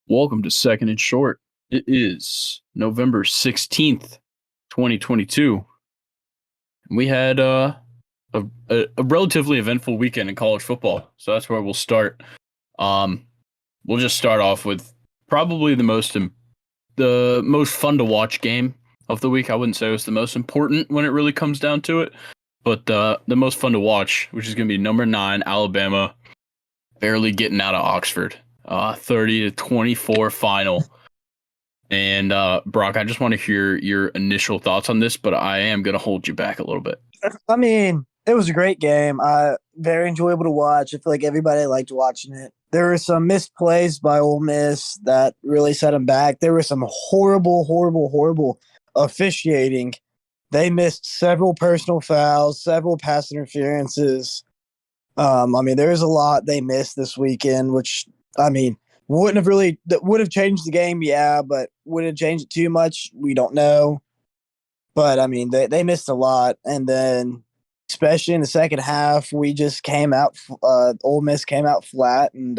Welcome to Second and Short. It is November 16th, 2022. We had a relatively eventful weekend in college football, so that's where we'll start. Um, we'll just start off with probably the most fun to watch game of the week. I wouldn't say it was the most important when it really comes down to it, but the most fun to watch, which is going to be number 9 Alabama, barely getting out of Oxford. 30-24 final. And Brock, I just want to hear your initial thoughts on this, but I am going to hold you back a little bit. I mean, it was a great game. Very enjoyable to watch. I feel like everybody liked watching it. There were some missed plays by Ole Miss that really set them back. There was some horrible officiating. They missed several personal fouls, several pass interferences. There's a lot they missed this weekend, which would have changed the game, yeah, but would it change it too much? We don't know. But they missed a lot, and then especially in the second half, we just came out. Ole Miss came out flat, and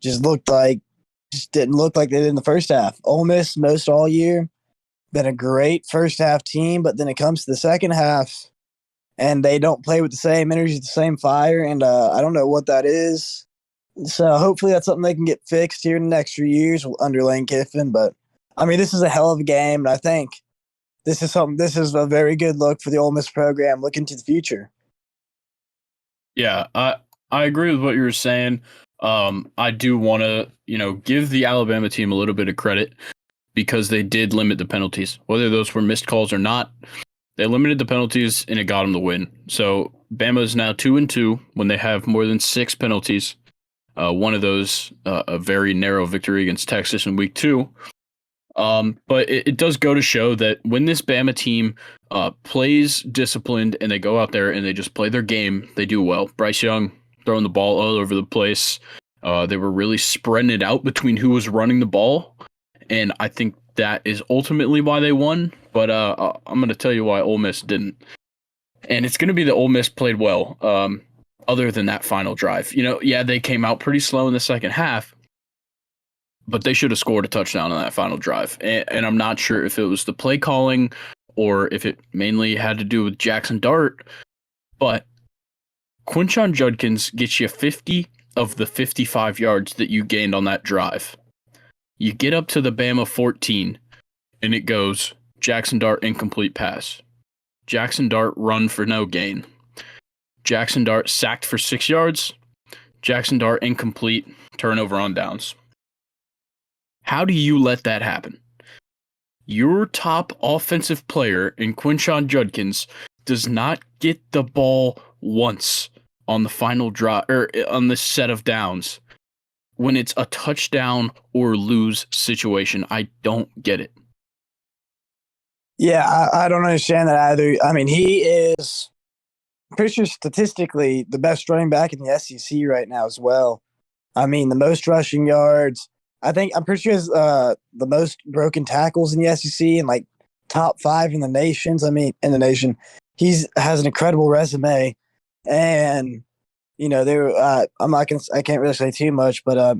just didn't look like they did in the first half. Ole Miss most all year been a great first half team, but then it comes to the second half, and they don't play with the same energy, the same fire, and I don't know what that is. So hopefully that's something they can get fixed here in the next few years under Lane Kiffin. But this is a hell of a game, and I think this is a very good look for the Ole Miss program looking to the future. Yeah, I agree with what you were saying. I do want to, give the Alabama team a little bit of credit because they did limit the penalties, whether those were missed calls or not. They limited the penalties and it got them the win. So Bama is now 2-2 when they have more than 6 penalties. One of those, a very narrow victory against Texas in week 2. But it does go to show that when this Bama team plays disciplined and they go out there and they just play their game, they do well. Bryce Young throwing the ball all over the place. They were really spreading it out between who was running the ball. And I think that is ultimately why they won. But I'm going to tell you why Ole Miss didn't. And it's going to be that Ole Miss played well. Other than that final drive, they came out pretty slow in the second half, but they should have scored a touchdown on that final drive. And I'm not sure if it was the play calling or if it mainly had to do with Jackson Dart, but Quinshon Judkins gets you 50 of the 55 yards that you gained on that drive. You get up to the Bama 14 and it goes Jackson Dart incomplete pass. Jackson Dart run for no gain. Jackson Dart sacked for 6 yards. Jackson Dart incomplete, turnover on downs. How do you let that happen? Your top offensive player in Quinshon Judkins does not get the ball once on the final drive or on the set of downs when it's a touchdown or lose situation. I don't get it. Yeah, I don't understand that either. He is pretty sure statistically the best running back in the SEC right now as well. The most rushing yards. I'm pretty sure he has the most broken tackles in the SEC and like top 5 in the nation. He has an incredible resume, and I can't really say too much, but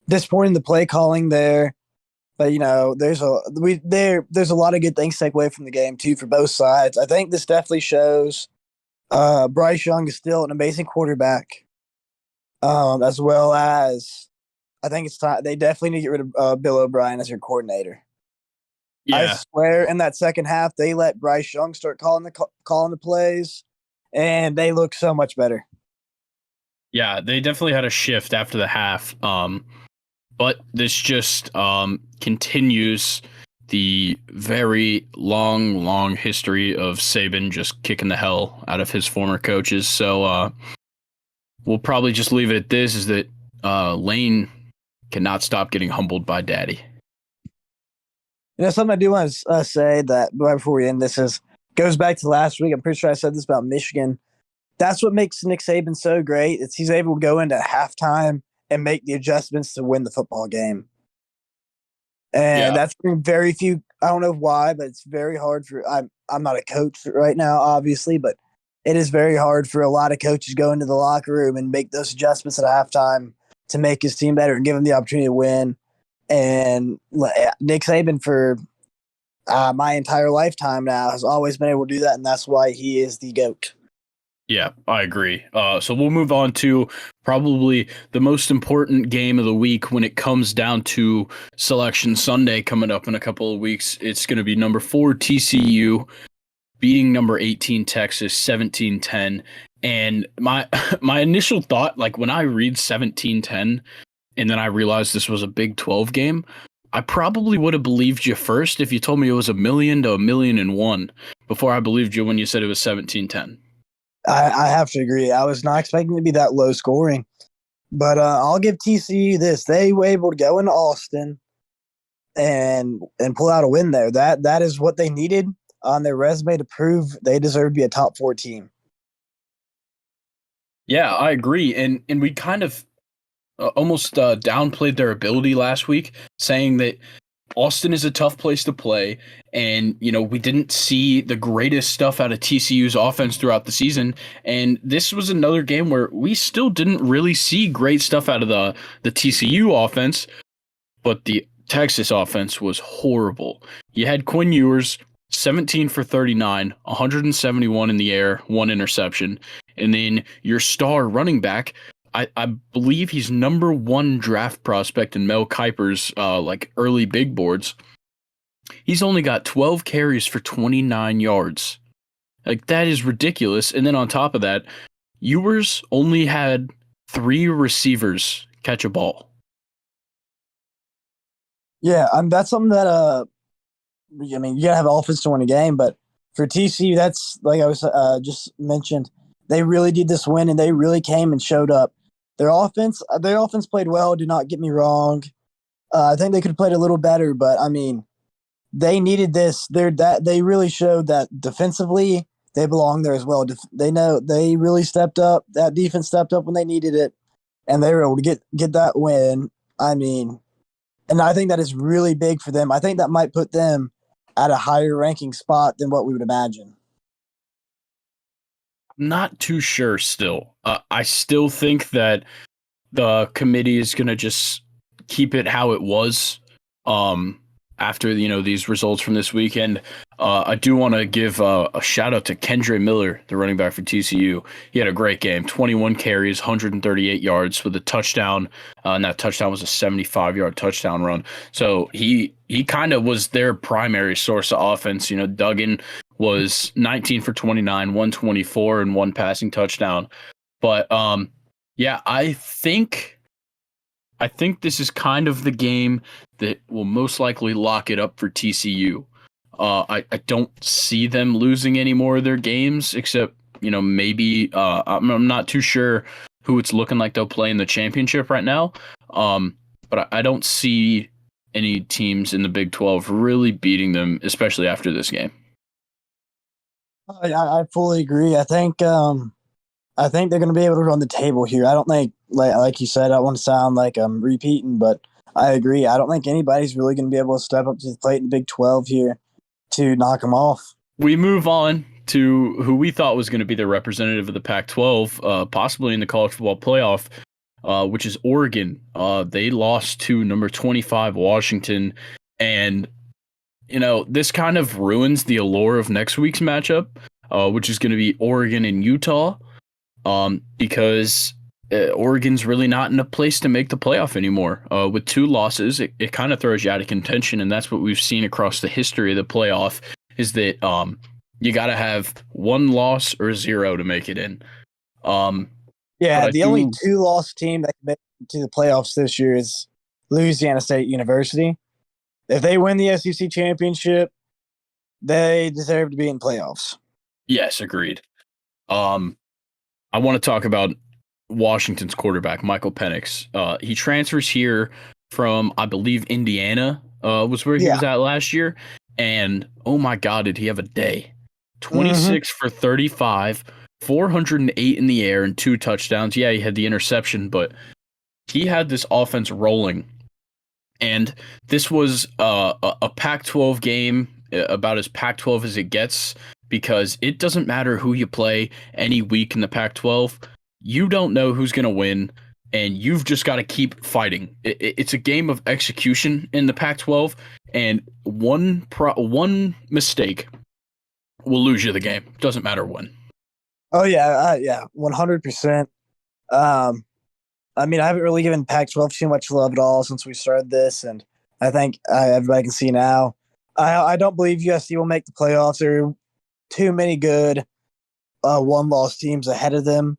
disappointing the play calling there. But there's a lot of good things to take away from the game too for both sides. I think this definitely shows Bryce Young is still an amazing quarterback, as well as I think it's time they definitely need to get rid of Bill O'Brien as your coordinator. Yeah. I swear, in that second half, they let Bryce Young start calling the plays, and they look so much better. Yeah, they definitely had a shift after the half. But this just continues the very long history of Saban just kicking the hell out of his former coaches. So we'll probably just leave it at this, is that Lane cannot stop getting humbled by Daddy. Something I do want to say that right before we end this goes back to last week. I'm pretty sure I said this about Michigan. That's what makes Nick Saban so great. He's able to go into halftime and make the adjustments to win the football game. And that's very few. I don't know why, but it's very hard for. I'm not a coach right now, obviously, but it is very hard for a lot of coaches to go into the locker room and make those adjustments at halftime to make his team better and give him the opportunity to win. And Nick Saban, for my entire lifetime now, has always been able to do that, and that's why he is the GOAT. Yeah, I agree. So we'll move on to probably the most important game of the week when it comes down to Selection Sunday coming up in a couple of weeks. It's going to be number 4 TCU beating number 18 Texas 17-10. And my initial thought, like when I read 17-10 and then I realized this was a Big 12 game, I probably would have believed you first if you told me it was 1,000,000 to 1,000,001 before I believed you when you said it was 17-10. I have to agree. I was not expecting it to be that low scoring, but I'll give TCU this. They were able to go into Austin and pull out a win there. That is what they needed on their resume to prove they deserve to be a top 4 team. Yeah, I agree. And we kind of almost downplayed their ability last week, saying that Austin is a tough place to play. And, we didn't see the greatest stuff out of TCU's offense throughout the season. And this was another game where we still didn't really see great stuff out of the TCU offense, but the Texas offense was horrible. You had Quinn Ewers, 17 for 39, 171 in the air, 1 interception. And then your star running back, I believe he's number 1 draft prospect in Mel Kiper's early big boards. He's only got 12 carries for 29 yards. Like, that is ridiculous. And then on top of that, Ewers only had 3 receivers catch a ball. Yeah, that's something that you gotta have offense to win a game, but for TCU, that's like I was just mentioned. They really did this win, and they really came and showed up. Their offense played well. Do not get me wrong. I think they could have played a little better, but they needed this. They really showed that defensively they belong there as well. They really stepped up. That defense stepped up when they needed it, and they were able to get that win. And I think that is really big for them. I think that might put them at a higher ranking spot than what we would imagine. Not too sure still. I still think that the committee is going to just keep it how it was after these results from this weekend. I do want to give a shout out to Kendre Miller, the running back for TCU. He had a great game, 21 carries, 138 yards with a touchdown, and that touchdown was a 75-yard touchdown run. So he kind of was their primary source of offense. Duggan was 19 for 29, 124, and 1 passing touchdown. But yeah, I think this is kind of the game that will most likely lock it up for TCU. I don't see them losing any more of their games, except maybe I'm not too sure who it's looking like they'll play in the championship right now. But I don't see any teams in the Big 12 really beating them, especially after this game. I fully agree. I think they're going to be able to run the table here. I don't think, like you said, I don't want to sound like I'm repeating, but I agree. I don't think anybody's really going to be able to step up to the plate in the Big 12 here to knock them off. We move on to who we thought was going to be the representative of the Pac-12, possibly in the college football playoff, which is Oregon. They lost to number 25 Washington, and this kind of ruins the allure of next week's matchup, which is going to be Oregon and Utah, because Oregon's really not in a place to make the playoff anymore. With 2 losses, it kind of throws you out of contention, and that's what we've seen across the history of the playoff, is that you got to have 1 loss or 0 to make it in. The only 2-loss team that can make it to the playoffs this year is Louisiana State University. If they win the SEC championship, they deserve to be in playoffs. Yes, agreed. I want to talk about Washington's quarterback, Michael Penix. He transfers here from, I believe, Indiana was where he was at last year. And, oh my God, did he have a day. 26 for 35, 408 in the air, and 2 touchdowns. Yeah, he had the interception, but he had this offense rolling. And this was a Pac-12 game, about as Pac-12 as it gets, because it doesn't matter who you play any week in the Pac-12. You don't know who's going to win. and you've just got to keep fighting. It's a game of execution in the Pac-12, and one mistake will lose you the game. Doesn't matter when. Oh yeah, 100%. I mean, I haven't really given Pac-12 too much love at all since we started this, and I think everybody can see now. I don't believe USC will make the playoffs. There are too many good one-loss teams ahead of them.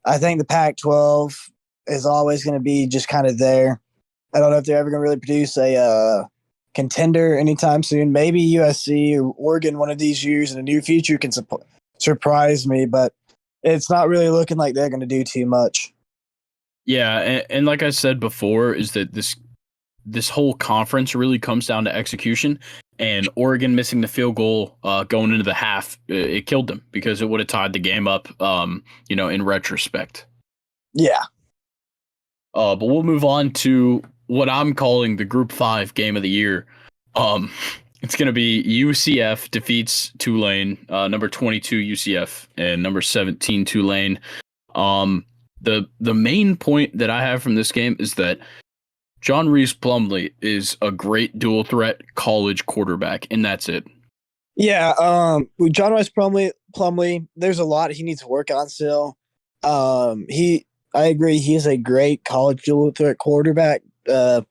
I think the Pac-12 is always going to be just kind of there. I don't know if they're ever going to really produce a contender anytime soon. Maybe USC or Oregon one of these years in the near future can surprise me, but it's not really looking like they're going to do too much. Yeah, and like I said before, is that this whole conference really comes down to execution, and Oregon missing the field goal going into the half, it killed them because it would have tied the game up, in retrospect. Yeah. But we'll move on to what I'm calling the Group 5 game of the year. It's going to be UCF defeats Tulane, number 22 UCF and number 17 Tulane. The main point that I have from this game is that John Rhys Plumlee is a great dual threat college quarterback, and that's it. Yeah, John Rhys Plumlee, there's a lot he needs to work on still. I agree, he is a great college dual threat quarterback. But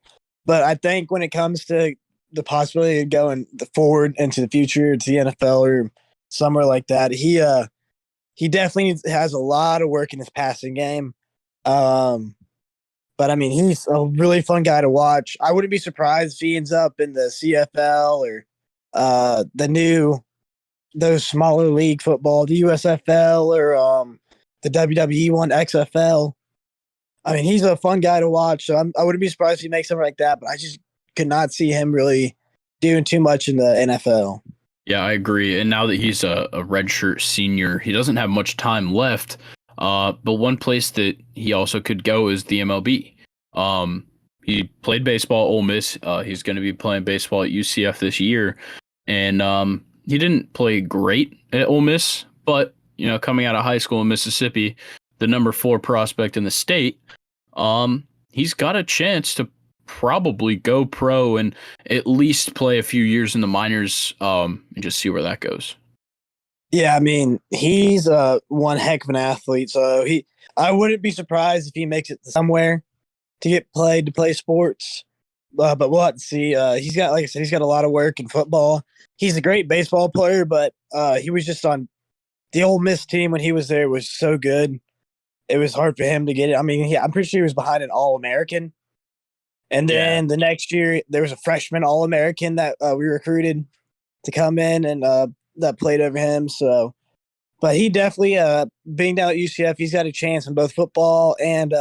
I think when it comes to the possibility of going forward into the future to the NFL or somewhere like that, he definitely has a lot of work in his passing game. But I mean, he's a really fun guy to watch. I wouldn't be surprised if he ends up in the CFL or those smaller league football, the USFL or the WWE one, XFL. I mean, he's a fun guy to watch. So I wouldn't be surprised if he makes something like that. But I just could not see him really doing too much in the NFL. Yeah, I agree. And now that he's a redshirt senior, he doesn't have much time left. But one place that he also could go is the MLB. He played baseball at Ole Miss. He's going to be playing baseball at UCF this year. And he didn't play great at Ole Miss, but coming out of high school in Mississippi, the number 4 prospect in the state, he's got a chance to probably go pro and at least play a few years in the minors and just see where that goes. Yeah, I mean, he's one heck of an athlete. So I wouldn't be surprised if he makes it somewhere to play sports. But we'll have to see. He's got, like I said, he's got a lot of work in football. He's a great baseball player, but he was just on the Ole Miss team when he was there was so good. It was hard for him to get it. I mean, I'm pretty sure he was behind an All-American. And then the next year, there was a freshman All-American that we recruited to come in and that played over him. So, but he definitely, being down at UCF, he's got a chance in both football and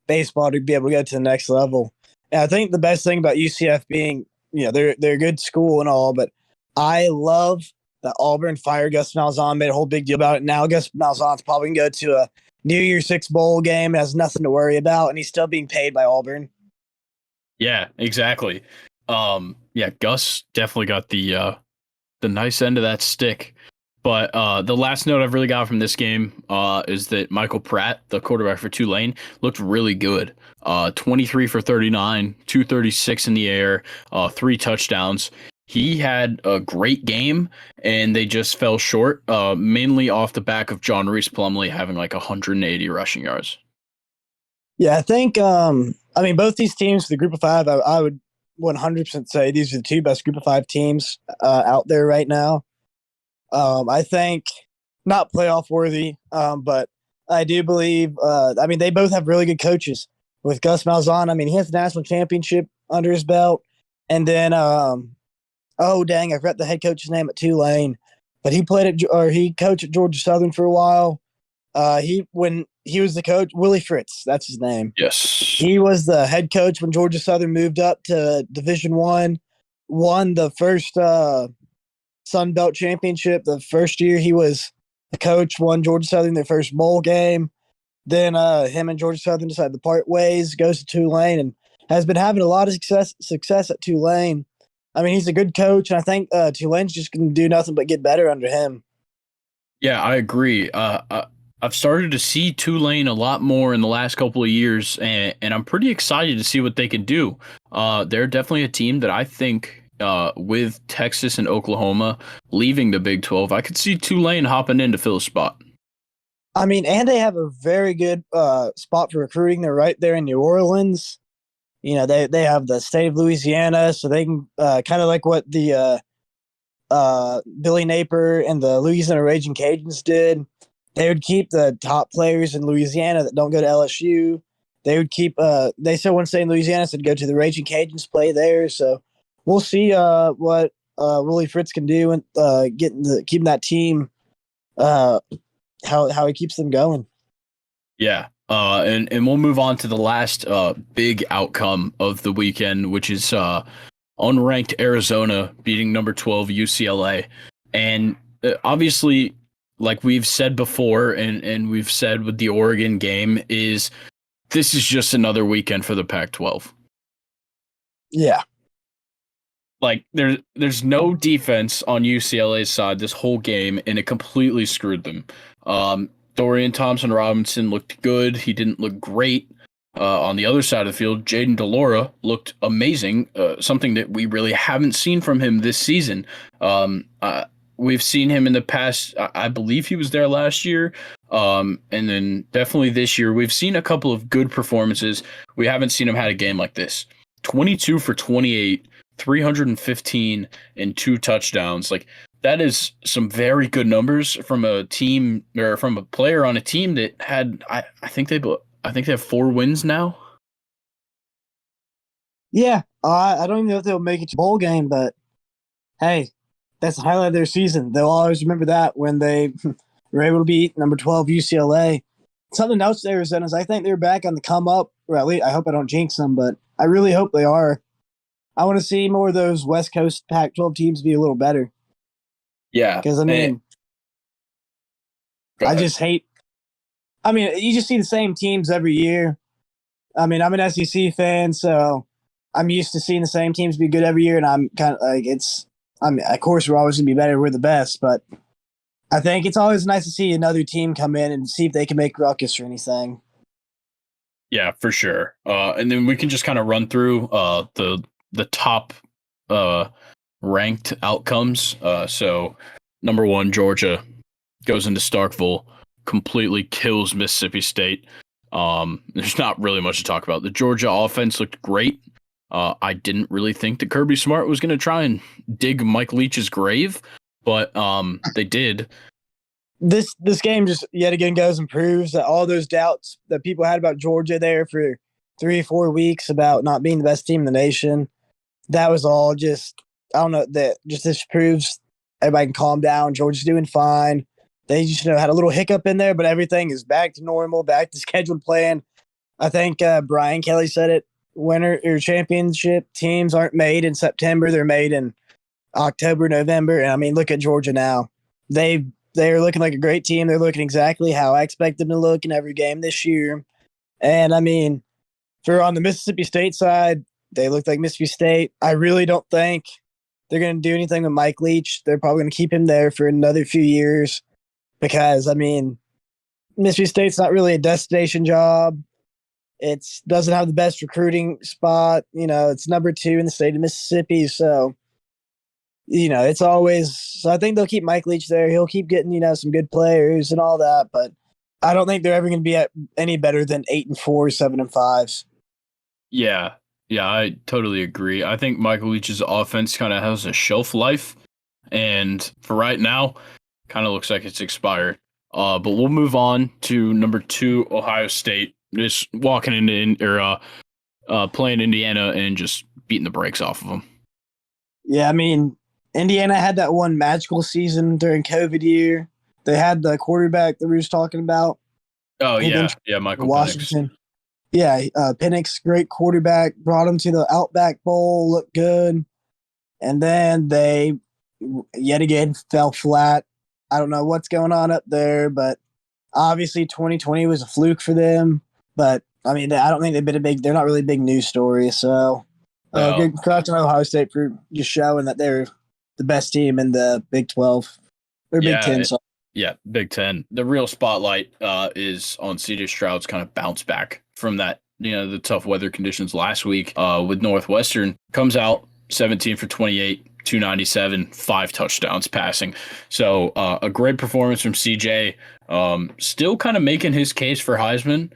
baseball to be able to go to the next level. And I think the best thing about UCF being, they're a good school and all, but I love that Auburn fired Gus Malzahn, made a whole big deal about it. Now Gus Malzahn's probably going to go to a New Year's Six bowl game, has nothing to worry about, and he's still being paid by Auburn. Yeah, exactly. Gus definitely got the nice end of that stick. But the last note I've really got from this game is that Michael Pratt, the quarterback for Tulane, looked really good. 23 for 39, 236 in the air, 3 touchdowns. He had a great game, and they just fell short, mainly off the back of John Rhys Plumlee having like 180 rushing yards. Yeah, I think, both these teams, the Group of 5, I would 100% say these are the 2 best Group of 5 teams out there right now. I think not playoff worthy, but I do believe, they both have really good coaches. With Gus Malzahn, he has the national championship under his belt. And then, I forgot the head coach's name at Tulane, but he coached at Georgia Southern for a while. When he was the coach, Willie Fritz, that's his name. Yes. He was the head coach when Georgia Southern moved up to Division I, won the first Sun Belt Championship. The first year he was the coach, won Georgia Southern their first bowl game. Then him and Georgia Southern decided to part ways, goes to Tulane, and has been having a lot of success at Tulane. He's a good coach, and I think Tulane's just going to do nothing but get better under him. Yeah, I agree. I I've started to see Tulane a lot more in the last couple of years, and I'm pretty excited to see what they can do. They're definitely a team that I think, with Texas and Oklahoma leaving the Big 12, I could see Tulane hopping in to fill a spot. I mean, and they have a very good spot for recruiting. They're right there in New Orleans. You know, they have the state of Louisiana, so they can kind of like what the Billy Napier and the Louisiana Raging Cajuns did. They would keep the top players in Louisiana that don't go to LSU. They would keep. They still want to stay in Louisiana, so to go to the Raging Cajuns, play there. So we'll see what Willie Fritz can do and keeping that team. How he keeps them going. Yeah. And we'll move on to the last big outcome of the weekend, which is unranked Arizona beating number 12 UCLA. And obviously, like we've said before, and we've said with the Oregon game, is this is just another weekend for the Pac-12. Yeah. Like there's no defense on UCLA's side this whole game, and it completely screwed them. Dorian Thompson-Robinson looked good. He didn't look great. On the other side of the field, Jaden DeLaura looked amazing, something that we really haven't seen from him this season. We've seen him in the past. I believe he was there last year. And then definitely this year, we've seen a couple of good performances. We haven't seen him had a game like this. 22 for 28, 315, and 2 touchdowns. Like, that is some very good numbers from a team, or from a player on a team that had, I think they have 4 wins now. Yeah, I don't even know if they'll make it to bowl game, but hey, that's the highlight of their season. They'll always remember that when they were able to beat number 12 UCLA. Something else there is I think they're back on the come up, or at least I hope I don't jinx them, but I really hope they are. I want to see more of those West Coast Pac-12 teams be a little better. Yeah, because I mean, I just hate. I mean, you just see the same teams every year. I mean, I'm an SEC fan, so I'm used to seeing the same teams be good every year, and I'm kind of like it's. I mean, of course, we're always gonna be better. We're the best, but I think it's always nice to see another team come in and see if they can make ruckus or anything. Yeah, for sure. And then we can just kind of run through the top ranked outcomes. So number 1, Georgia goes into Starkville, completely kills Mississippi State. There's not really much to talk about. The Georgia offense looked great. I didn't really think that Kirby Smart was going to try and dig Mike Leach's grave, but they did. This game just yet again goes and proves that all those doubts that people had about Georgia there for 3 or 4 weeks about not being the best team in the nation, that was all just, I don't know, that just this proves everybody can calm down. Georgia's doing fine. They just had a little hiccup in there, but everything is back to normal, back to scheduled plan. I think Brian Kelly said it, winner or championship teams aren't made in September. They're made in October, November. And I mean, look at Georgia now. They're looking like a great team. They're looking exactly how I expect them to look in every game this year. And I mean, for on the Mississippi State side, they look like Mississippi State. I really don't think they're going to do anything with Mike Leach. They're probably going to keep him there for another few years because, I mean, Mississippi State's not really a destination job. It doesn't have the best recruiting spot. It's number 2 in the state of Mississippi. So, it's always, so I think they'll keep Mike Leach there. He'll keep getting, some good players and all that, but I don't think they're ever going to be at any better than 8-4, 7-5. Yeah, I totally agree. I think Michael Leach's offense kind of has a shelf life, and for right now, kind of looks like it's expired. But we'll move on to number 2, Ohio State, just walking into playing Indiana and just beating the brakes off of them. Yeah, I mean, Indiana had that one magical season during COVID year. They had the quarterback that we were just talking about. Oh, yeah, Michael Washington. Penix. Yeah, Penix, great quarterback, brought him to the Outback Bowl, looked good. And then they, yet again, fell flat. I don't know what's going on up there, but obviously 2020 was a fluke for them. But, I mean, I don't think they're not really a big news story. So, good credit to Ohio State for just showing that they're the best team in the Big 12 or Big 10. So. Yeah, Big Ten. The real spotlight is on CJ Stroud's kind of bounce back from that, the tough weather conditions last week with Northwestern. Comes out 17 for 28, 297, 5 touchdowns passing. So a great performance from CJ. Still kind of making his case for Heisman.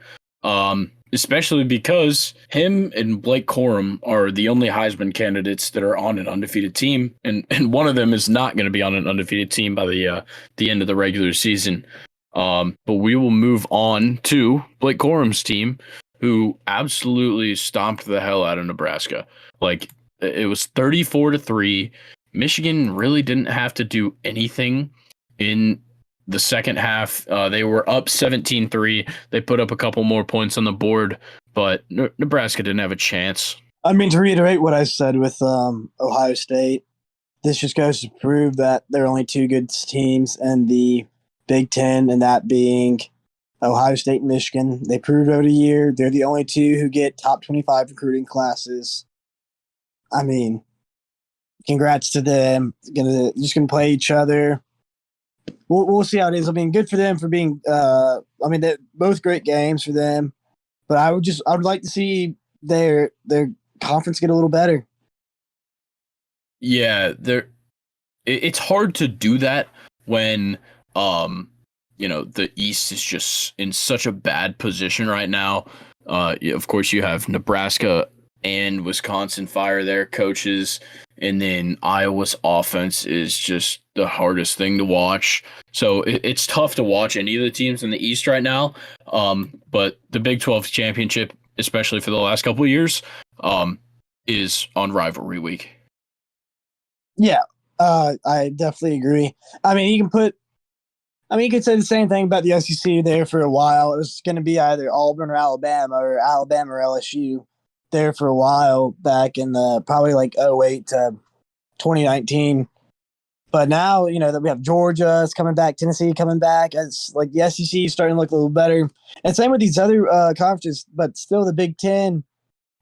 Especially because him and Blake Corum are the only Heisman candidates that are on an undefeated team, and one of them is not going to be on an undefeated team by the end of the regular season. But we will move on to Blake Corum's team, who absolutely stomped the hell out of Nebraska. Like, it was 34-3. Michigan really didn't have to do anything in the second half. They were up 17-3. They put up a couple more points on the board, but Nebraska didn't have a chance. I mean, to reiterate what I said with Ohio State, this just goes to prove that there are only two good teams in the Big Ten, and that being Ohio State and Michigan. They proved over the year they're the only two who get top 25 recruiting classes. I mean, congrats to them. Just gonna play each other. We'll see how it is. I mean, good for them for being. They're both great games for them, but I would like to see their conference get a little better. Yeah, it's hard to do that when the East is just in such a bad position right now. Of course, you have Nebraska and Wisconsin fire their coaches, and then Iowa's offense is just the hardest thing to watch. So it's tough to watch any of the teams in the East right now. But the Big 12 championship, especially for the last couple of years, is on rivalry week. Yeah, I definitely agree. I mean, you could say the same thing about the SEC there for a while. It was going to be either Auburn or Alabama or LSU there for a while back in the probably like 08 to 2019. But now, that we have Georgia is coming back, Tennessee coming back. It's like the SEC is starting to look a little better. And same with these other conferences, but still the Big Ten,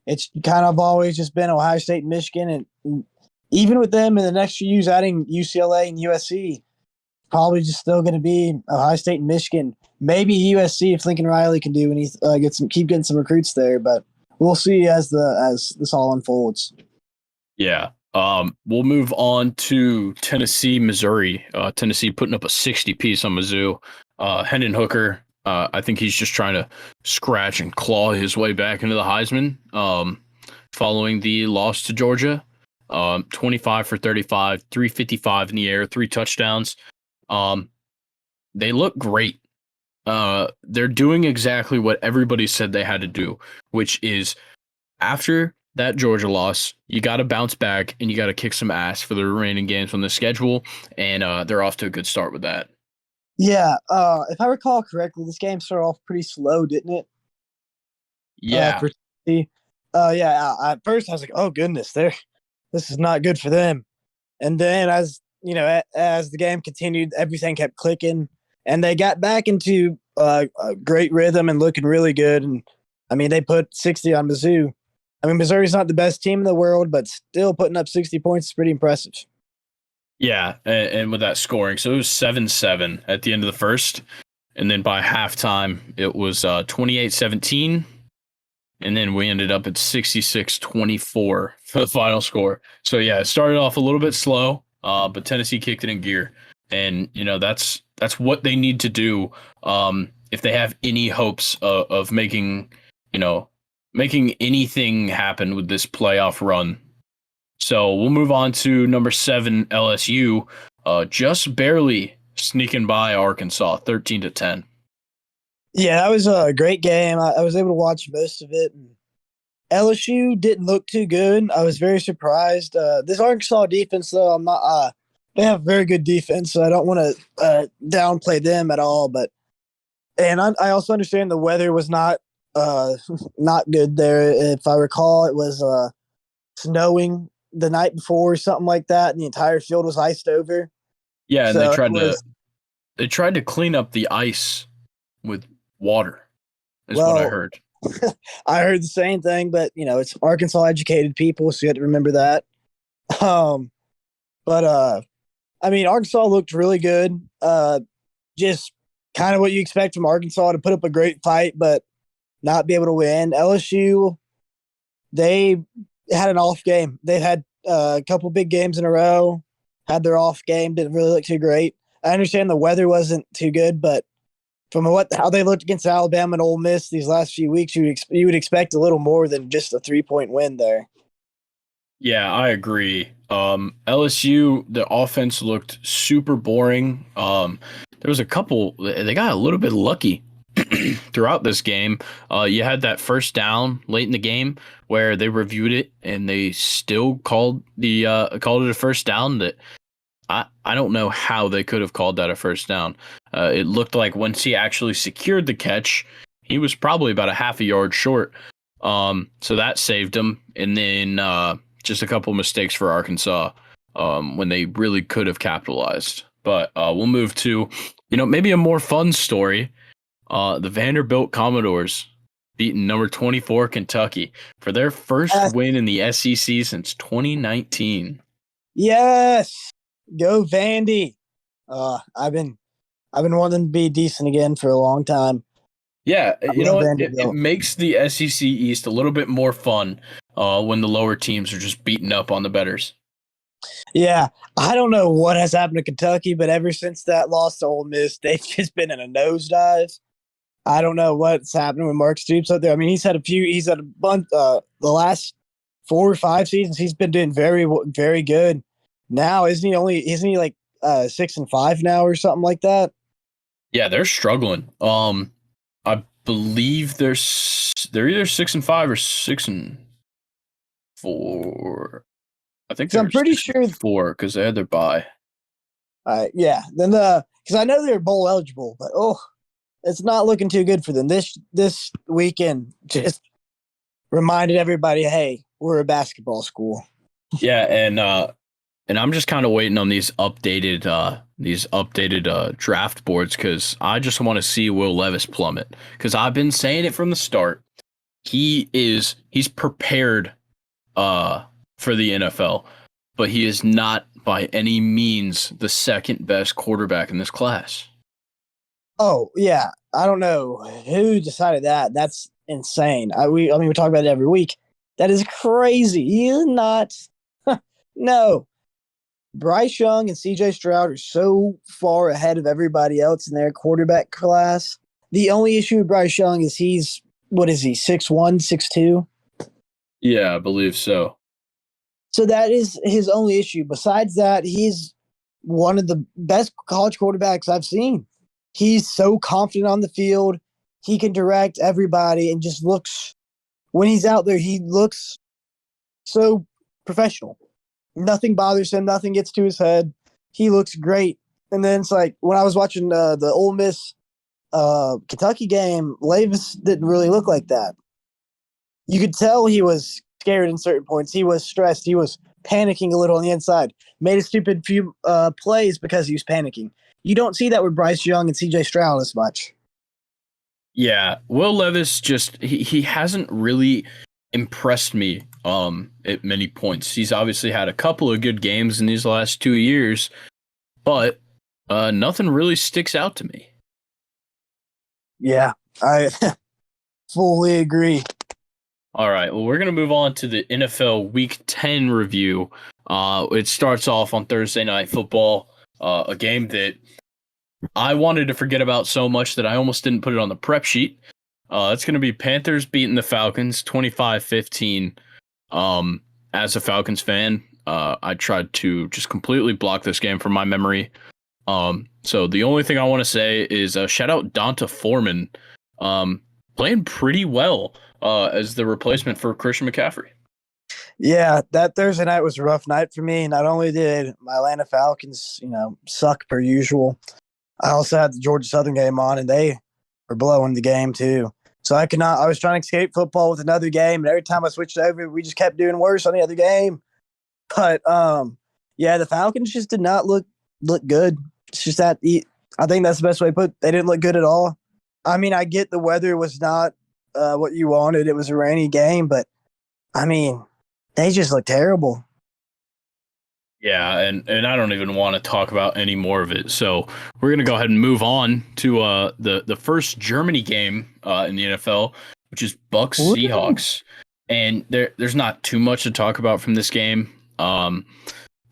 it's kind of always just been Ohio State and Michigan. And even with them in the next few years adding UCLA and USC, probably just still going to be Ohio State and Michigan. Maybe USC if Lincoln Riley can do keep getting some recruits there, but we'll see as this all unfolds. Yeah. We'll move on to Tennessee, Missouri. Tennessee putting up a 60 piece on Mizzou. Hendon Hooker, I think he's just trying to scratch and claw his way back into the Heisman. Following the loss to Georgia, 25 for 35, 355 in the air, 3 touchdowns. They look great. They're doing exactly what everybody said they had to do, which is after that Georgia loss, you got to bounce back and you got to kick some ass for the remaining games on the schedule, and they're off to a good start with that. Yeah, if I recall correctly, this game started off pretty slow, didn't it? Yeah. At first I was like, oh goodness, this is not good for them. And then as the game continued, everything kept clicking, and they got back into a great rhythm and looking really good. And I mean, they put 60 on Mizzou. I mean, Missouri's not the best team in the world, but still putting up 60 points is pretty impressive. Yeah, and with that scoring, so it was 7-7 at the end of the first, and then by halftime, it was 28-17, and then we ended up at 66-24 for the final score. So yeah, it started off a little bit slow, but Tennessee kicked it in gear, and that's what they need to do if they have any hopes of making anything happen with this playoff run. So we'll move on to number 7, LSU, just barely sneaking by Arkansas, 13-10. Yeah, that was a great game. I was able to watch most of it. LSU didn't look too good. I was very surprised. This Arkansas defense, though, I'm not. They have very good defense, so I don't want to downplay them at all. And I also understand the weather was not good there. If I recall, it was snowing the night before or something like that, and the entire field was iced over. Yeah, and so they tried to clean up the ice with water, is what I heard. I heard the same thing, but it's Arkansas educated people, so you have to remember that. I mean, Arkansas looked really good. just kind of what you expect from Arkansas to put up a great fight, but not be able to win. LSU, they had an off game. They've had a couple big games in a row, had their off game, didn't really look too great. I understand the weather wasn't too good, but from how they looked against Alabama and Ole Miss these last few weeks, you would expect a little more than just a 3-point win there. Yeah, I agree. LSU, the offense looked super boring. There was a couple, they got a little bit lucky throughout this game. You had that first down late in the game where they reviewed it and they still called it a first down. That I don't know how they could have called that a first down. It looked like once he actually secured the catch, he was probably about a half a yard short. So that saved him. And then just a couple mistakes for Arkansas when they really could have capitalized. But we'll move to, maybe a more fun story. The Vanderbilt Commodores beating number 24 Kentucky for their first win in the SEC since 2019. Yes, go Vandy. I've been wanting to be decent again for a long time. Yeah, it makes the SEC East a little bit more fun when the lower teams are just beating up on the betters. Yeah, I don't know what has happened to Kentucky, but ever since that loss to Ole Miss, they've just been in a nosedive. I don't know what's happening with Mark Stoops out there. I mean, he's had a bunch, the last 4 or 5 seasons, he's been doing very, very good. Now, isn't he like 6-5 now or something like that? Yeah, they're struggling. I believe they're either 6-5 or 6-4. I think I'm pretty sure 4 because they had their bye. Yeah, then because I know they're bowl eligible, but it's not looking too good for them. This weekend just reminded everybody, hey, we're a basketball school. Yeah, and I'm just kind of waiting on these updated draft boards because I just want to see Will Levis plummet because I've been saying it from the start. He's prepared for the NFL, but he is not by any means the second best quarterback in this class. Oh yeah, I don't know who decided that. That's insane. We talk about it every week. That is crazy. He's not. No. Bryce Young and CJ Stroud are so far ahead of everybody else in their quarterback class. The only issue with Bryce Young is he's 6'1", 6'2"? Yeah, I believe so. So that is his only issue. Besides that, he's one of the best college quarterbacks I've seen. He's so confident on the field. He can direct everybody and just looks, when he's out there, he looks so professional. Nothing bothers him. Nothing gets to his head. He looks great. And then it's like when I was watching the Ole Miss Kentucky game, Levis didn't really look like that. You could tell he was scared in certain points. He was stressed. He was panicking a little on the inside. Made a stupid few plays because he was panicking. You don't see that with Bryce Young and CJ Stroud as much. Yeah, Will Levis he hasn't really impressed me at many points. He's obviously had a couple of good games in these last 2 years, but nothing really sticks out to me. Yeah, I fully agree. All right, well, we're going to move on to the NFL Week 10 review. It starts off on Thursday Night Football, a game that I wanted to forget about so much that I almost didn't put it on the prep sheet. It's going to be Panthers beating the Falcons 25-15. As a Falcons fan, I tried to just completely block this game from my memory. So the only thing I want to say is shout out Donta Foreman, playing pretty well as the replacement for Christian McCaffrey. Yeah, that Thursday night was a rough night for me. Not only did my Atlanta Falcons, suck per usual, I also had the Georgia Southern game on, and they were blowing the game too. So I was trying to escape football with another game, and every time I switched over, we just kept doing worse on the other game. But yeah, the Falcons just did not look good. It's just that I think that's the best way to put it. They didn't look good at all. I mean, I get the weather was not what you wanted. It was a rainy game, but I mean, they just look terrible. Yeah, and I don't even want to talk about any more of it. So we're gonna go ahead and move on to the first Germany game in the NFL, which is Bucks Woo. Seahawks. And there's not too much to talk about from this game. The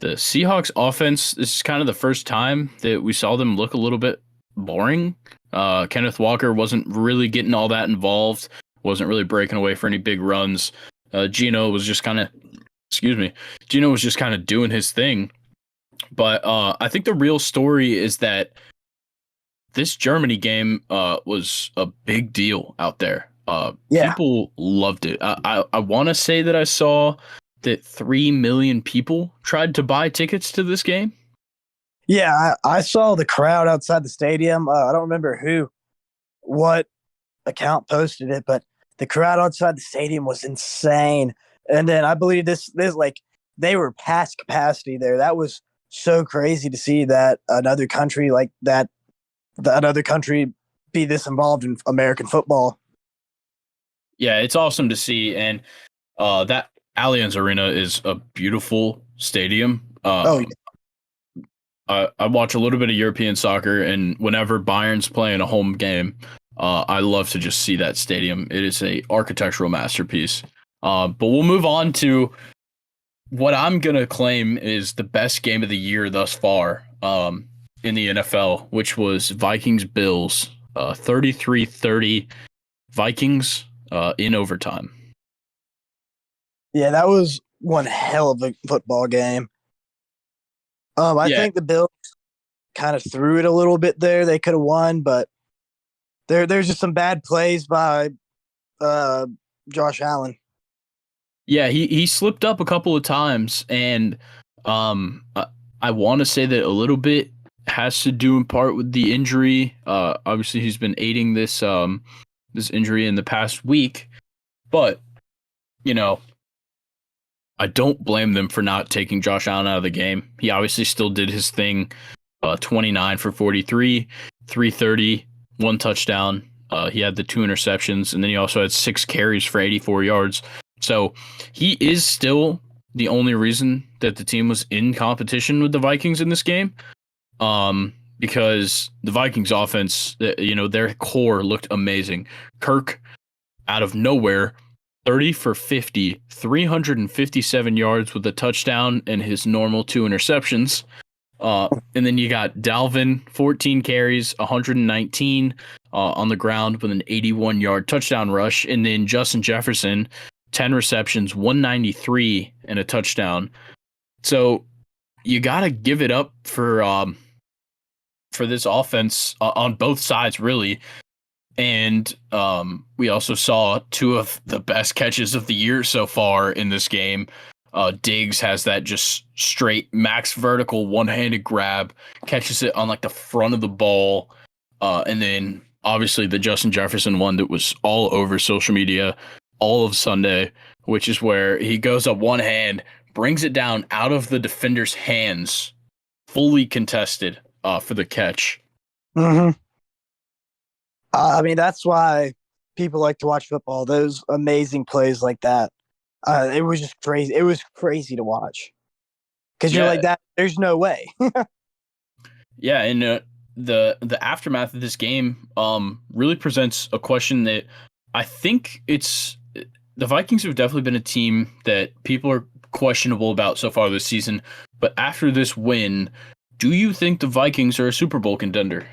Seahawks offense, this is kind of the first time that we saw them look a little bit boring. Kenneth Walker wasn't really getting all that involved, wasn't really breaking away for any big runs. Gino was just kind of, excuse me, Gino was just kind of doing his thing. But I think the real story is that this Germany game was a big deal out there. Yeah. People loved it. I want to say that I saw that 3 million people tried to buy tickets to this game. Yeah, I saw the crowd outside the stadium. I don't remember what account posted it, but the crowd outside the stadium was insane. And then I believe this like they were past capacity there. That was so crazy to see that another country like that another country be this involved in American football. Yeah, it's awesome to see, and that Allianz Arena is a beautiful stadium. Oh, I watch a little bit of European soccer, and whenever Bayern's playing a home game, I love to just see that stadium. It is a architectural masterpiece. But we'll move on to what I'm gonna claim is the best game of the year thus far in the NFL, which was Vikings Bills, 33-30 Vikings in overtime. yeah, that was one hell of a football game. I Yeah. think the Bills kind of threw it a little bit there. They could have won, but there's just some bad plays by Josh Allen. Yeah, he slipped up a couple of times, and I want to say that a little bit has to do in part with the injury. Obviously, he's been aiding this this injury in the past week, but you know, I don't blame them for not taking Josh Allen out of the game. He obviously still did his thing. 29 for 43, 330, one touchdown. He had the 2 interceptions, and then he also had 6 carries for 84 yards. So he is still the only reason that the team was in competition with the Vikings in this game. Because the Vikings offense, their core looked amazing. Kirk, out of nowhere, 30 for 50, 357 yards with a touchdown and his normal 2 interceptions. And then you got Dalvin, 14 carries, 119 on the ground with an 81-yard touchdown rush. And then Justin Jefferson, 10 receptions, 193 and a touchdown. So you got to give it up for this offense on both sides, really. And we also saw 2 of the best catches of the year so far in this game. Diggs has that just straight max vertical one-handed grab, catches it on like the front of the ball. And then obviously the Justin Jefferson one that was all over social media all of Sunday, which is where he goes up one hand, brings it down out of the defender's hands, fully contested for the catch. Mm-hmm. I mean, that's why people like to watch football. Those amazing plays like that. It was just crazy. It was crazy to watch because you're like that. There's no way. Yeah, and the aftermath of this game really presents a question that I think the Vikings have definitely been a team that people are questionable about so far this season. But after this win, do you think the Vikings are a Super Bowl contender?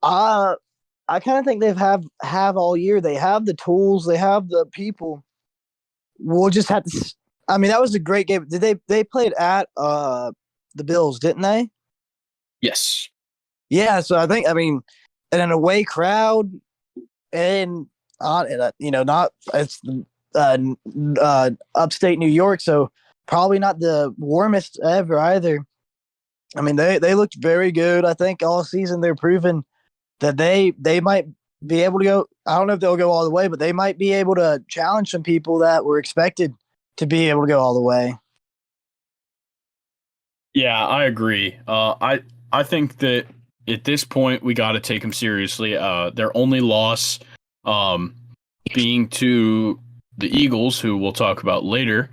I kind of think they've have all year. They have the tools. They have the people. We'll just have to. I mean, that was a great game. Did they played at the Bills, didn't they? Yes. Yeah. So I mean, in an away crowd, and not it's upstate New York, so probably not the warmest ever either. I mean, they looked very good. I think all season they're proving that they might be able to go. I don't know if they'll go all the way, but they might be able to challenge some people that were expected to be able to go all the way. Yeah, I agree. I think that at this point we got to take them seriously. Their only loss being to the Eagles, who we'll talk about later.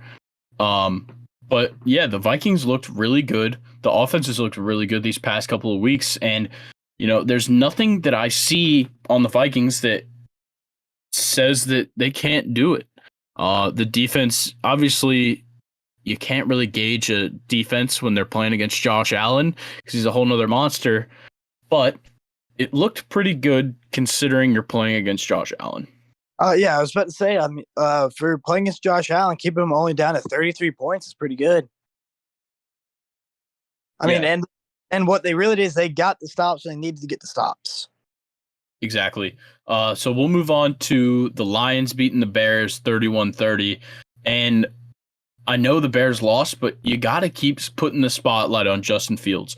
But yeah, the Vikings looked really good. The offenses looked really good these past couple of weeks. And, there's nothing that I see on the Vikings that says that they can't do it. The defense, obviously, you can't really gauge a defense when they're playing against Josh Allen because he's a whole nother monster. But it looked pretty good considering you're playing against Josh Allen. Yeah, I was about to say, I mean, for playing against Josh Allen, keeping him only down to 33 points is pretty good. I mean, and what they really did is they got the stops and they needed to get the stops. Exactly. So we'll move on to the Lions beating the Bears 31-30. And I know the Bears lost, but you got to keep putting the spotlight on Justin Fields.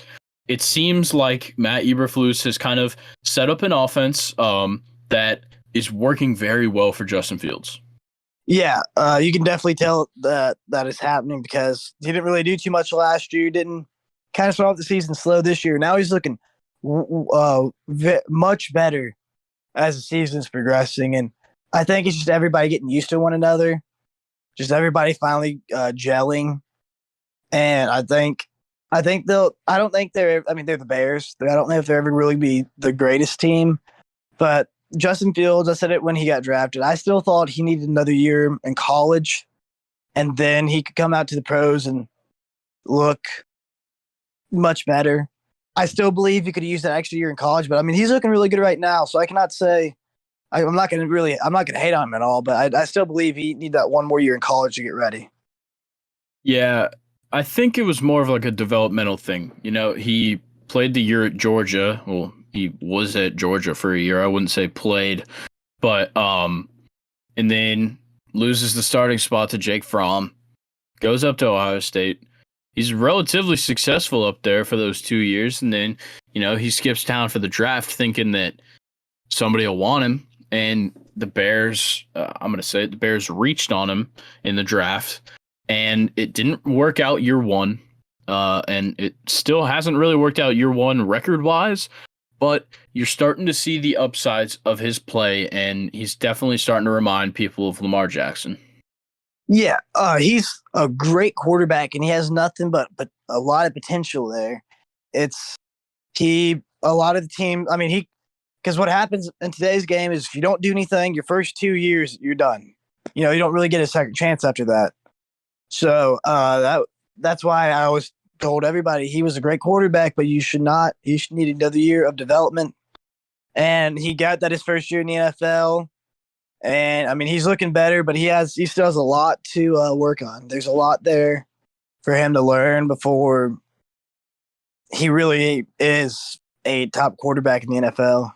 It seems like Matt Eberflus has kind of set up an offense that is working very well for Justin Fields. Yeah, you can definitely tell that is happening because he didn't really do too much last year. Didn't kind of start off the season slow this year. Now he's looking much better as the season's progressing, and I think it's just everybody getting used to one another, just everybody finally gelling. And I think they'll. I don't think they're. I mean, they're the Bears. I don't know if they'll ever really be the greatest team, but Justin Fields, I said it when he got drafted. I still thought he needed another year in college, and then he could come out to the pros and look much better. I still believe he could use that extra year in college, but I mean, he's looking really good right now. So I cannot say I'm not going to hate on him at all, but I still believe he need that one more year in college to get ready. Yeah, I think it was more of like a developmental thing. He played the year at Georgia. Well, he was at Georgia for a year. I wouldn't say played, but and then loses the starting spot to Jake Fromm, goes up to Ohio State. He's relatively successful up there for those 2 years, and then he skips town for the draft, thinking that somebody will want him, and the Bears, I'm going to say it, the Bears reached on him in the draft, and it didn't work out year one, and it still hasn't really worked out year one record-wise, but you're starting to see the upsides of his play, and he's definitely starting to remind people of Lamar Jackson. Yeah, he's a great quarterback, and he has nothing but a lot of potential there. A lot of the team. I mean, because what happens in today's game is if you don't do anything, your first 2 years, you're done. You don't really get a second chance after that. So that's why I always told everybody he was a great quarterback, but you should need another year of development. And he got that his first year in the NFL. And I mean, he's looking better, but he still has a lot to work on. There's a lot there for him to learn before he really is a top quarterback in the NFL.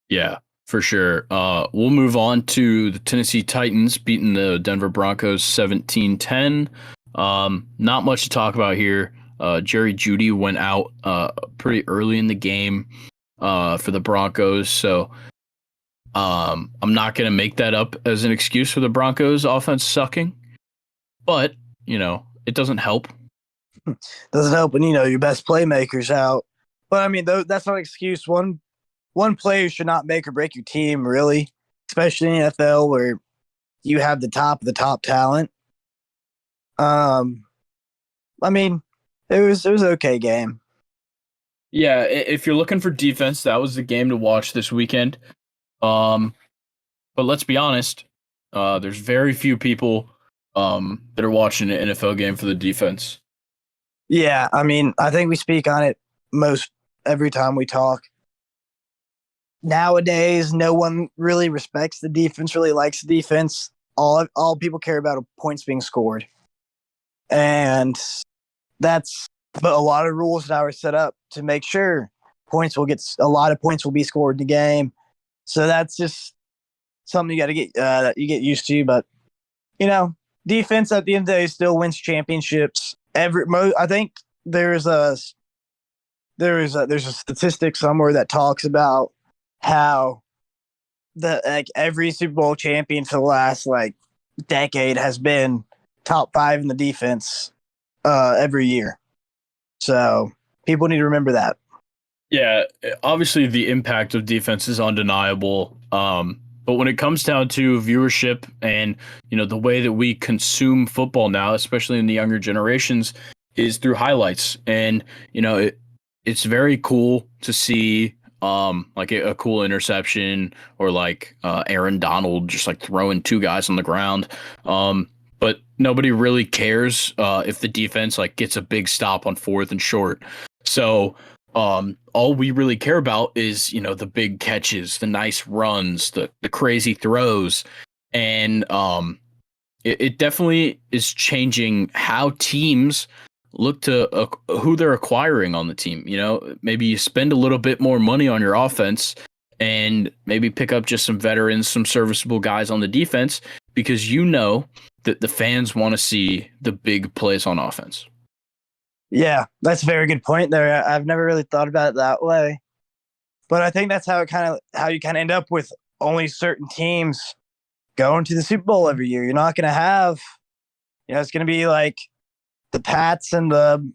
Yeah, for sure. We'll move on to the Tennessee Titans beating the Denver Broncos 17-10. Not much to talk about here. Jerry Jeudy went out pretty early in the game for the Broncos, so I'm not going to make that up as an excuse for the Broncos offense sucking, but it doesn't help. Doesn't help when your best playmaker's out. But I mean, that's not an excuse. One player should not make or break your team, really, especially in the NFL where you have the top of the top talent. I mean, it was an okay game. Yeah, if you're looking for defense, that was the game to watch this weekend. But let's be honest, there's very few people that are watching an NFL game for the defense. Yeah, I mean, I think we speak on it most every time we talk. Nowadays, no one really respects the defense, really likes the defense. All people care about are points being scored. And that's but a lot of rules now are set up to make sure a lot of points will be scored in the game. So that's just something you got to get you get used to. But defense at the end of the day still wins championships. I think there's a statistic somewhere that talks about how every Super Bowl champion for the last decade has been top 5 in the defense every year. So people need to remember that. Yeah, obviously the impact of defense is undeniable. But when it comes down to viewership and, the way that we consume football now, especially in the younger generations, is through highlights. And, it's very cool to see like a cool interception or like Aaron Donald just like throwing two guys on the ground. But nobody really cares if the defense like gets a big stop on 4th and short. So all we really care about is, the big catches, the nice runs, the crazy throws. And it definitely is changing how teams look to who they're acquiring on the team. Maybe you spend a little bit more money on your offense and maybe pick up just some veterans, some serviceable guys on the defense, because that the fans want to see the big plays on offense. Yeah, that's a very good point there. I've never really thought about it that way, but I think that's how you kind of end up with only certain teams going to the Super Bowl every year. You're not going to have, it's going to be like the Pats and the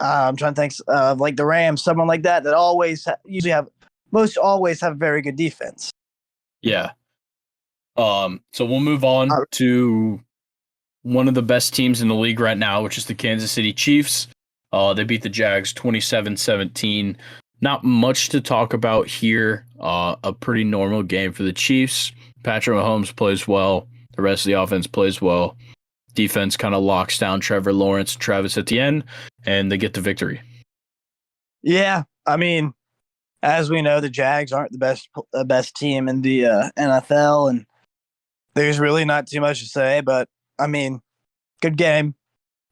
I'm trying to think of like the Rams, someone like that always always have very good defense. Yeah. So we'll move on to one of the best teams in the league right now, which is the Kansas City Chiefs. They beat the Jags 27-17. Not much to talk about here. A pretty normal game for the Chiefs. Patrick Mahomes plays well. The rest of the offense plays well. Defense kind of locks down Trevor Lawrence, Travis Etienne, and they get the victory. Yeah, I mean, as we know, the Jags aren't the best team in the NFL, and there's really not too much to say. But I mean, good game.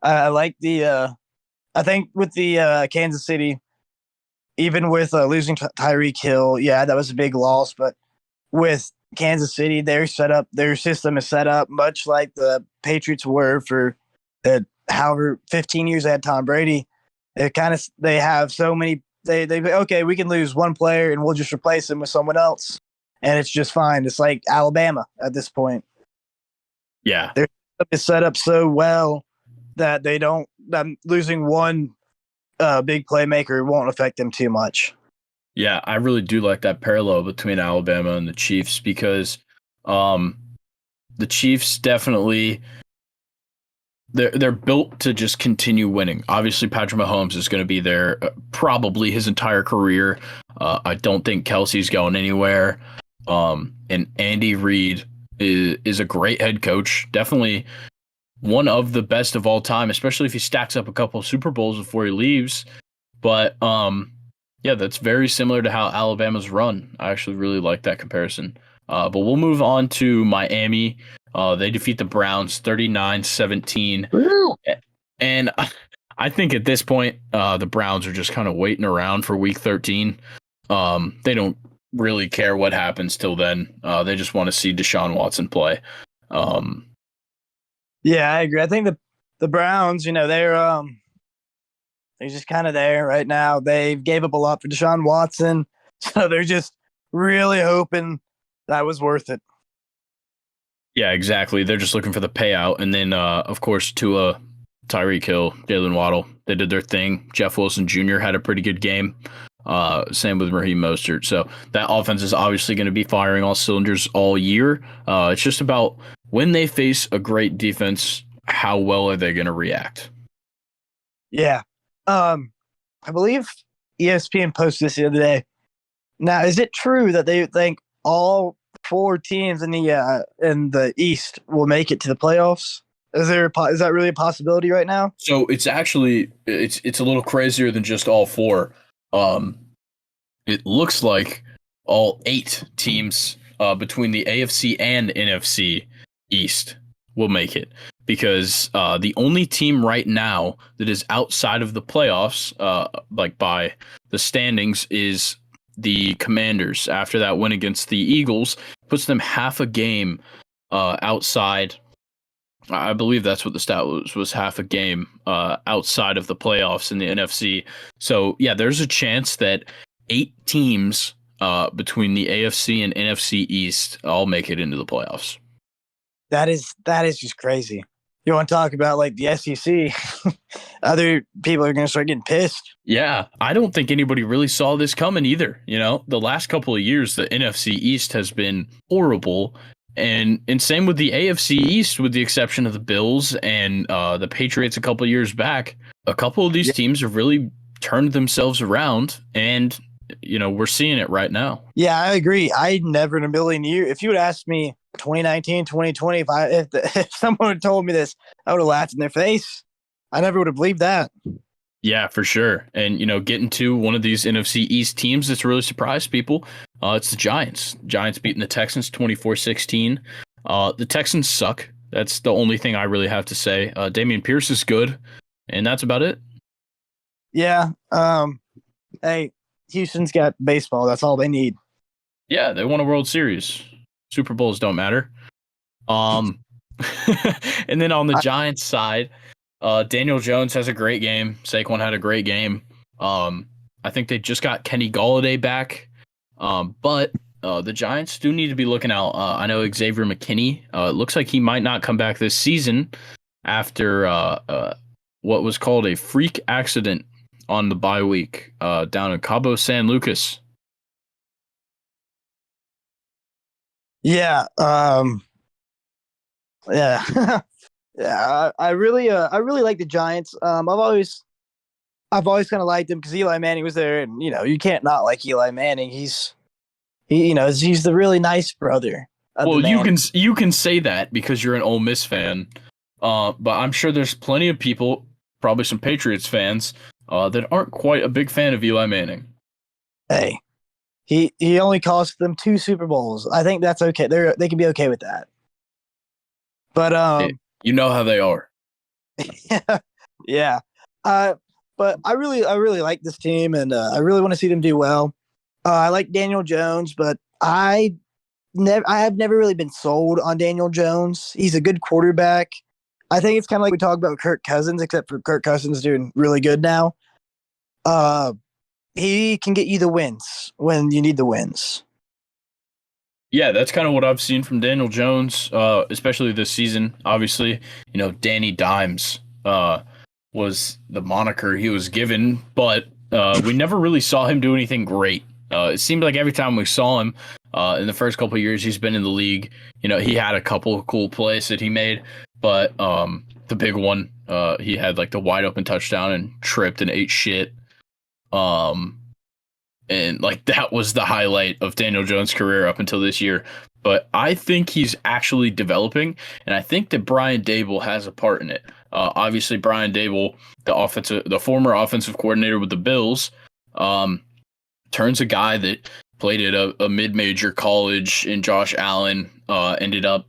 I like the. I think with the Kansas City, even with losing Tyreek Hill, yeah, that was a big loss. But with Kansas City, their system is set up much like the Patriots were for however 15 years they had Tom Brady. They have so many. They okay, we can lose one player and we'll just replace him with someone else, and it's just fine. It's like Alabama at this point. Yeah, their system is set up so well that they don't. Losing one big playmaker won't affect them too much. Yeah, I really do like that parallel between Alabama and the Chiefs because the Chiefs definitely they're built to just continue winning. Obviously, Patrick Mahomes is going to be there probably his entire career. I don't think Kelsey's going anywhere. And Andy Reid is a great head coach. Definitely one of the best of all time, especially if he stacks up a couple of Super Bowls before he leaves. But yeah, that's very similar to how Alabama's run. I actually really like that comparison. But we'll move on to Miami. They defeat the Browns 39-17. And I think at this point, the Browns are just kind of waiting around for week 13. They don't really care what happens till then. They just want to see Deshaun Watson play. Yeah, I agree. I think the Browns, they're just kind of there right now. They gave up a lot for Deshaun Watson, so they're just really hoping that was worth it. Yeah, exactly. They're just looking for the payout. And then, of course, Tua, Tyreek Hill, Jalen Waddle, they did their thing. Jeff Wilson Jr. had a pretty good game. Same with Raheem Mostert. So that offense is obviously going to be firing all cylinders all year. It's just about when they face a great defense, how well are they going to react? Yeah. I believe ESPN posted this the other day. Now, is it true that they think all 4 teams in the East will make it to the playoffs? Is that really a possibility right now? So it's actually it's a little crazier than just all 4. It looks like all 8 teams between the AFC and NFC East will make it, because the only team right now that is outside of the playoffs, like by the standings, is the Commanders. After that win against the Eagles, puts them half a game outside. I believe that's what the stat was half a game outside of the playoffs in the NFC. So yeah, there's a chance that 8 teams between the AFC and NFC East all make it into the playoffs. That is just crazy. You want to talk about like the SEC? other people are going to start getting pissed. Yeah, I don't think anybody really saw this coming either. You know, the last couple of years, the NFC East has been horrible. And same with the AFC East, with the exception of the Bills and the Patriots a couple of years back. A couple of these teams have really turned themselves around, and you know, we're seeing it right now. Yeah, I agree. I never in a million years, if you would ask me 2019, 2020, if someone had told me this, I would have laughed in their face. I never would have believed that. Yeah, for sure. And, you know, getting to one of these NFC East teams that's really surprised people, it's the Giants. Giants beating the Texans 24-16. The Texans suck. That's the only thing I really have to say. Dameon Pierce is good, and that's about it. Yeah. Hey, Houston's got baseball. That's all they need. Yeah, they won a World Series. Super Bowls don't matter. And then on the Giants side, Daniel Jones has a great game. Saquon had a great game. I think they just got Kenny Golladay back. But the Giants do need to be looking out. I know Xavier McKinney, it looks like he might not come back this season after what was called a freak accident on the bye week down in Cabo San Lucas. Yeah. Yeah. Yeah. I really like the Giants. I've always kind of liked him because Eli Manning was there, and you know you can't not like Eli Manning. He's the really nice brother. Well, you can say that because you're an Ole Miss fan, but I'm sure there's plenty of people, probably some Patriots fans, that aren't quite a big fan of Eli Manning. Hey, he only cost them 2 Super Bowls. I think that's okay. They can be okay with that. But you know how they are. yeah. But I really like this team, and I really want to see them do well. I like Daniel Jones, but I have never really been sold on Daniel Jones. He's a good quarterback. I think it's kind of like we talk about Kirk Cousins, except for Kirk Cousins doing really good now. He can get you the wins when you need the wins. Yeah, that's kind of what I've seen from Daniel Jones, especially this season. Obviously, you know, Danny Dimes was the moniker he was given, but we never really saw him do anything great. It seemed like every time we saw him in the first couple of years he's been in the league, you know, he had a couple of cool plays that he made, but the big one, he had like the wide open touchdown and tripped and ate shit. And like that was the highlight of Daniel Jones' career up until this year. But I think he's actually developing, and I think that Brian Daboll has a part in it. Obviously, Brian Daboll, the former offensive coordinator with the Bills, turns a guy that played at a mid-major college in Josh Allen, ended up,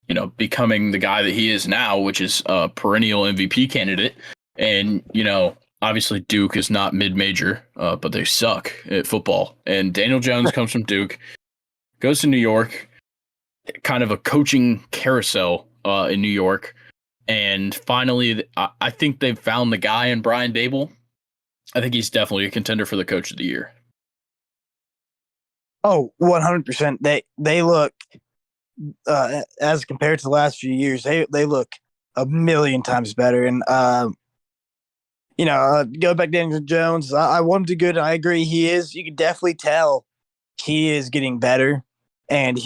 you know, becoming the guy that he is now, which is a perennial MVP candidate. And, you know, obviously Duke is not mid-major, but they suck at football. And Daniel Jones comes from Duke, goes to New York, kind of a coaching carousel in New York. And finally, I think they've found the guy in Brian Daboll. I think he's definitely a contender for the coach of the year. Oh, 100%. They look, as compared to the last few years, they look a million times better. And, you know, go back to Daniel Jones. I want him to do good. And I agree. He is. You can definitely tell he is getting better. And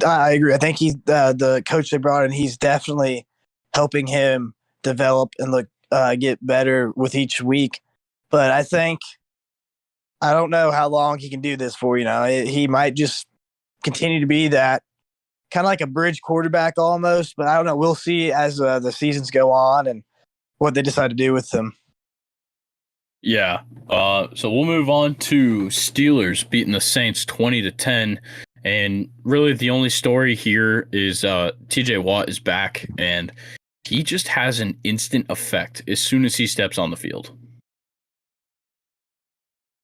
I agree. I think he's the coach they brought in. He's definitely helping him develop and get better with each week. But I don't know how long he can do this for. You know, he might just continue to be that kind of like a bridge quarterback almost. But I don't know. We'll see as the seasons go on and what they decide to do with him. Yeah. So we'll move on to Steelers beating the Saints 20-10. And really the only story here is TJ Watt is back, and he just has an instant effect as soon as he steps on the field.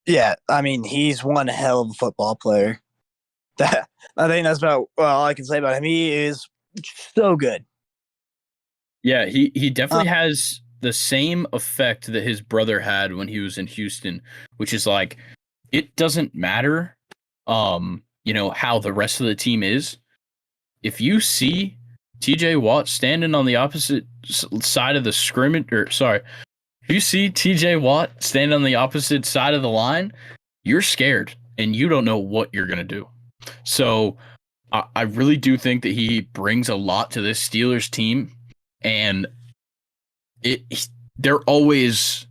Yeah, I mean, he's one hell of a football player. I think that's about all I can say about him. He is so good. Yeah, he definitely has the same effect that his brother had when he was in Houston, which is like, it doesn't matter, you know, how the rest of the team is. If you see TJ Watt standing on the opposite side of the scrimmage, if you see TJ Watt standing on the opposite side of the line, you're scared and you don't know what you're going to do. So I really do think that he brings a lot to this Steelers team, and they're always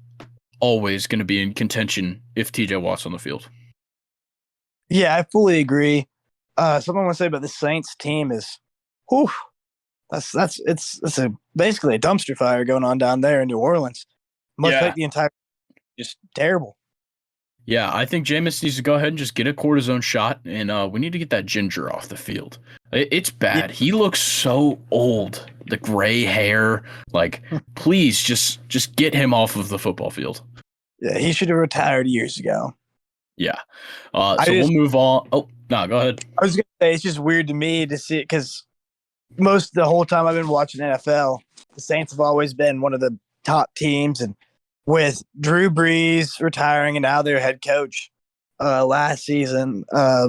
going to be in contention if TJ Watt's on the field. Yeah, I fully agree. Something I want to say about the Saints team is, whew, it's basically a dumpster fire going on down there in New Orleans. Much like the entire, just terrible. Yeah, I think Jameis needs to go ahead and just get a cortisone shot, and we need to get that ginger off the field. It's bad. Yeah. He looks so old. The gray hair. Like, please just get him off of the football field. Yeah, he should have retired years ago. Yeah. We'll move on. Oh, no, go ahead. I was going to say, it's just weird to me to see it because the whole time I've been watching NFL, the Saints have always been one of the top teams, and with Drew Brees retiring and now their head coach last season,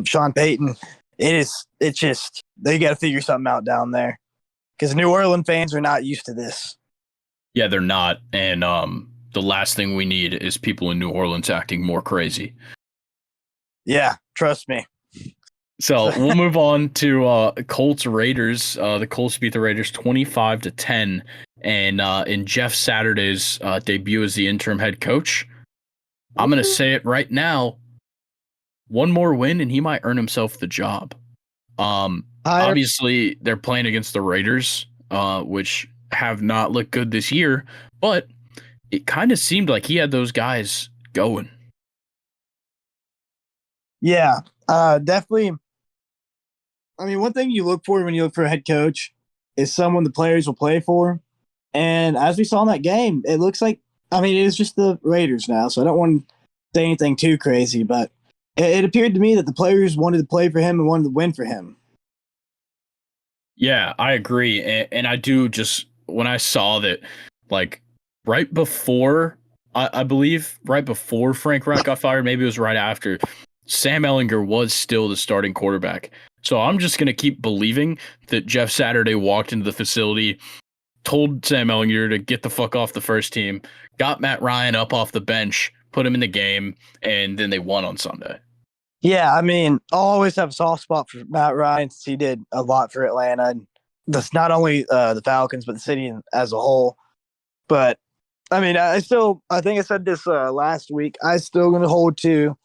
Sean Payton, it's just they got to figure something out down there because New Orleans fans are not used to this. Yeah, they're not, and the last thing we need is people in New Orleans acting more crazy. Yeah, trust me. So we'll move on to Colts Raiders. The Colts beat the Raiders 25-10, and in Jeff Saturday's debut as the interim head coach, I'm going to say it right now: one more win, and he might earn himself the job. Obviously, they're playing against the Raiders, which have not looked good this year, but it kind of seemed like he had those guys going. Yeah, definitely. I mean, one thing you look for when you look for a head coach is someone the players will play for. And as we saw in that game, it looks like, I mean, it was just the Raiders now, so I don't want to say anything too crazy, but it appeared to me that the players wanted to play for him and wanted to win for him. Yeah, I agree. And I do just, when I saw that, like, right before, I believe, right before Frank Reich got fired, maybe it was right after, Sam Ehlinger was still the starting quarterback. So I'm just going to keep believing that Jeff Saturday walked into the facility, told Sam Ehlinger to get the fuck off the first team, got Matt Ryan up off the bench, put him in the game, and then they won on Sunday. Yeah, I mean, I'll always have a soft spot for Matt Ryan since he did a lot for Atlanta. And that's not only the Falcons, but the city as a whole. But, I mean, I think I said this last week. I still going to hold to.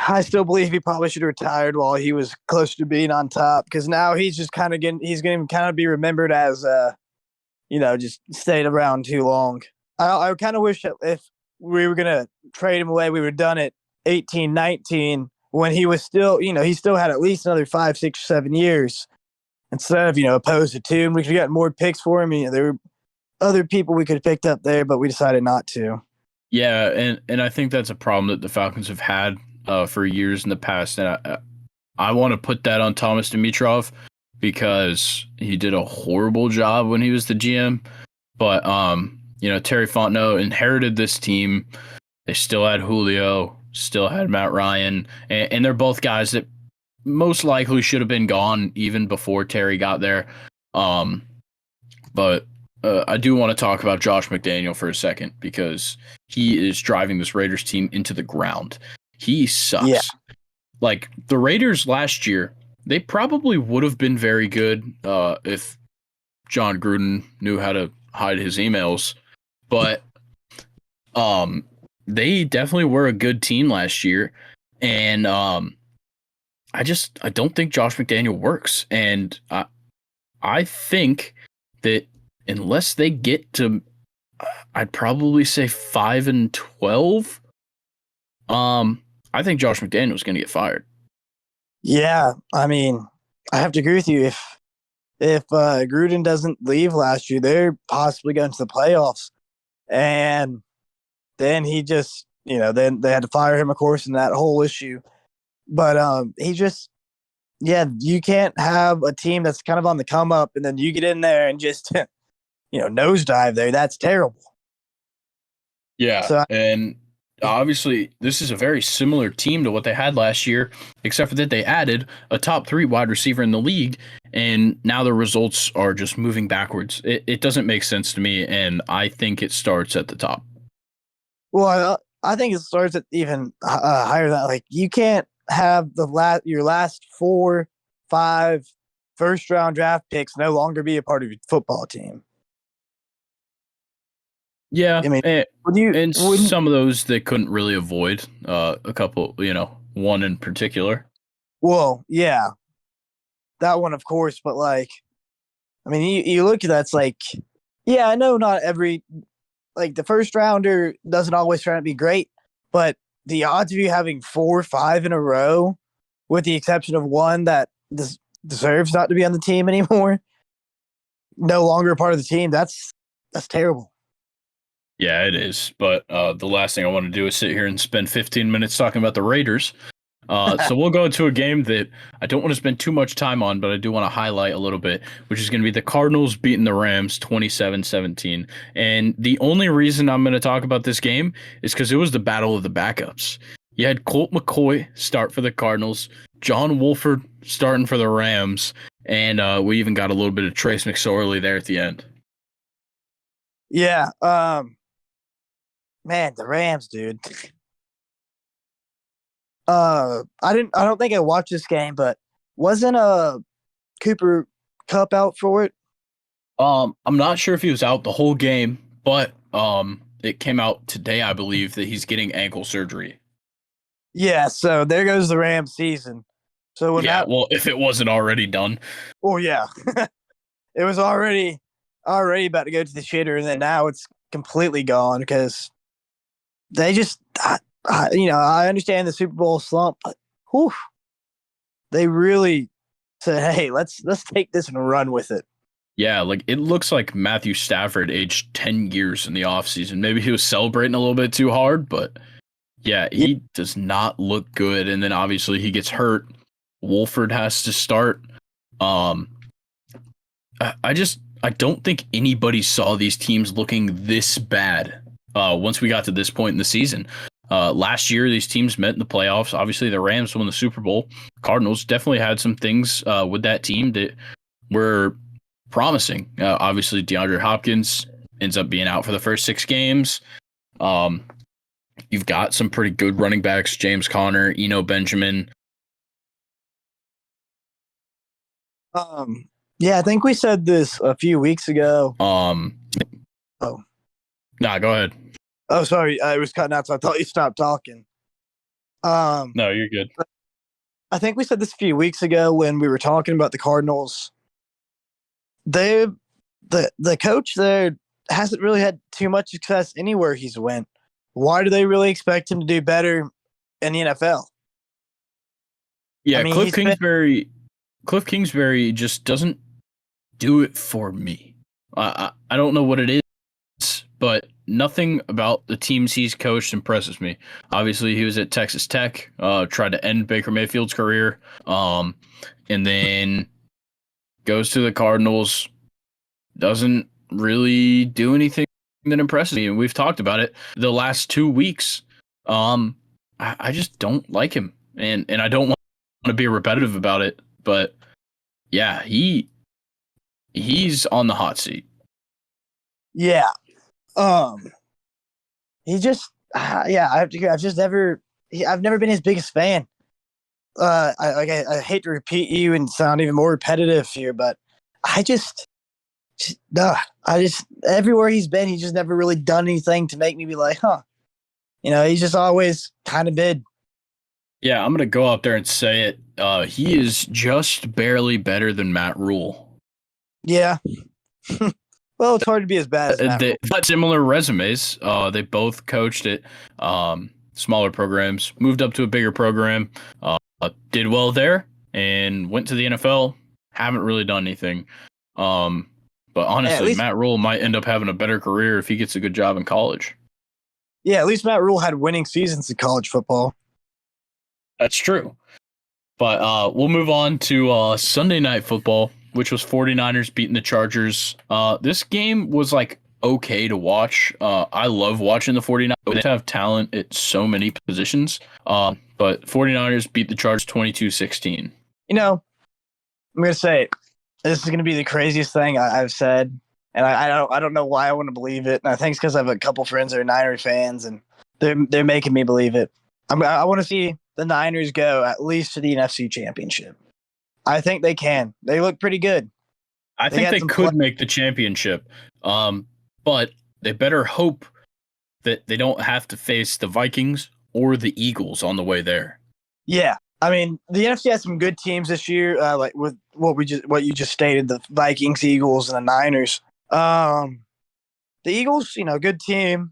I still believe he probably should have retired while he was close to being on top, because now he's just kind of he's going to kind of be remembered as, just stayed around too long. I kind of wish that if we were going to trade him away, we would have done it 18, 19 when he was still, he still had at least another 5, 6, 7 years instead of, opposed to 2. And we could have gotten more picks for him. There were other people we could have picked up there, but we decided not to. Yeah, and I think that's a problem that the Falcons have had for years in the past, and I want to put that on Thomas Dimitroff because he did a horrible job when he was the GM. But Terry Fontenot inherited this team. They still had Julio, still had Matt Ryan, and they're both guys that most likely should have been gone even before Terry got there. But I do want to talk about Josh McDaniel for a second because he is driving this Raiders team into the ground. He sucks. Yeah. Like, the Raiders last year, they probably would have been very good if John Gruden knew how to hide his emails. But they definitely were a good team last year. And I don't think Josh McDaniel works. And I think that unless they get to, I'd probably say 5-12, I think Josh McDaniel is going to get fired. Yeah, I mean, I have to agree with you. If Gruden doesn't leave last year, they're possibly going to the playoffs. And then he just, then they had to fire him, of course, in that whole issue. But you can't have a team that's kind of on the come up and then you get in there and just, nosedive there. That's terrible. Yeah, and obviously this is a very similar team to what they had last year, except for that they added a top 3 wide receiver in the league, and now the results are just moving backwards. It doesn't make sense to me, and I think it starts at the top. Well, I think it starts at even higher than that. Like you can't have your last 4, 5 first round draft picks no longer be a part of your football team. Yeah, I mean, some of those they couldn't really avoid. A couple, one in particular. Well, yeah, that one, of course. But like, I mean, you look at that, it's like, yeah, I know not every the first rounder doesn't always try to be great, but the odds of you having 4 or 5 in a row, with the exception of one that deserves not to be on the team anymore, no longer a part of the team, that's terrible. Yeah, it is. But the last thing I want to do is sit here and spend 15 minutes talking about the Raiders. So we'll go into a game that I don't want to spend too much time on, but I do want to highlight a little bit, which is going to be the Cardinals beating the Rams 27-17. And the only reason I'm going to talk about this game is because it was the battle of the backups. You had Colt McCoy start for the Cardinals, John Wolford starting for the Rams, and we even got a little bit of Trace McSorley there at the end. Yeah. Man, the Rams, dude. I don't think I watched this game, but wasn't Cooper Kupp out for it? I'm not sure if he was out the whole game, but it came out today, I believe, that he's getting ankle surgery. Yeah, so there goes the Rams season. So if it wasn't already done. Oh yeah. It was already about to go to the shitter, and then now it's completely gone because they just I understand the Super Bowl slump, but they really said, hey, let's take this and run with it. Yeah, like it looks like Matthew Stafford aged 10 years in the offseason. Maybe he was celebrating a little bit too hard, but yeah, he does not look good. And then obviously he gets hurt. Wolford has to start. I don't think anybody saw these teams looking this bad once we got to this point in the season. Last year, these teams met in the playoffs. Obviously, the Rams won the Super Bowl. Cardinals definitely had some things with that team that were promising. Obviously, DeAndre Hopkins ends up being out for the first 6 games. You've got some pretty good running backs, James Conner, Eno Benjamin. Yeah, I think we said this a few weeks ago. Nah, go ahead. Oh, sorry, I was cutting out, so I thought you stopped talking. No, you're good. I think we said this a few weeks ago when we were talking about the Cardinals. The coach there hasn't really had too much success anywhere he's went. Why do they really expect him to do better in the NFL? Yeah, I mean, Cliff Kingsbury just doesn't do it for me. I don't know what it is, but nothing about the teams he's coached impresses me. Obviously, he was at Texas Tech, tried to end Baker Mayfield's career, and then goes to the Cardinals, doesn't really do anything that impresses me. And we've talked about it the last 2 weeks. I just don't like him, and I don't want to be repetitive about it, but yeah, he's on the hot seat. Yeah. He just, I've never been his biggest fan. I hate to repeat you and sound even more repetitive here, but everywhere he's been, he's just never really done anything to make me be like, huh. He's just always kind of been. Yeah, I'm gonna go out there and say it. He is just barely better than Matt Rule. Yeah. Well, it's hard to be as bad as Matt Rule. Got similar resumes. They both coached at smaller programs, moved up to a bigger program, did well there, and went to the NFL. Haven't really done anything. But honestly, Matt Rule might end up having a better career if he gets a good job in college. Yeah, at least Matt Rule had winning seasons in college football. That's true. But we'll move on to Sunday Night Football, which was 49ers beating the Chargers. This game was like okay to watch. I love watching the 49ers. They have talent at so many positions. But 49ers beat the Chargers 22-16. I'm going to say it. This is going to be the craziest thing I've said, and I don't know why I want to believe it. And I think it's because I have a couple friends that are Niners fans, and they're making me believe it. I want to see the Niners go at least to the NFC Championship. I think they can. They look pretty good. I think they could make the championship, but they better hope that they don't have to face the Vikings or the Eagles on the way there. Yeah, I mean the NFC has some good teams this year, like with what you just stated, the Vikings, Eagles, and the Niners. The Eagles, good team.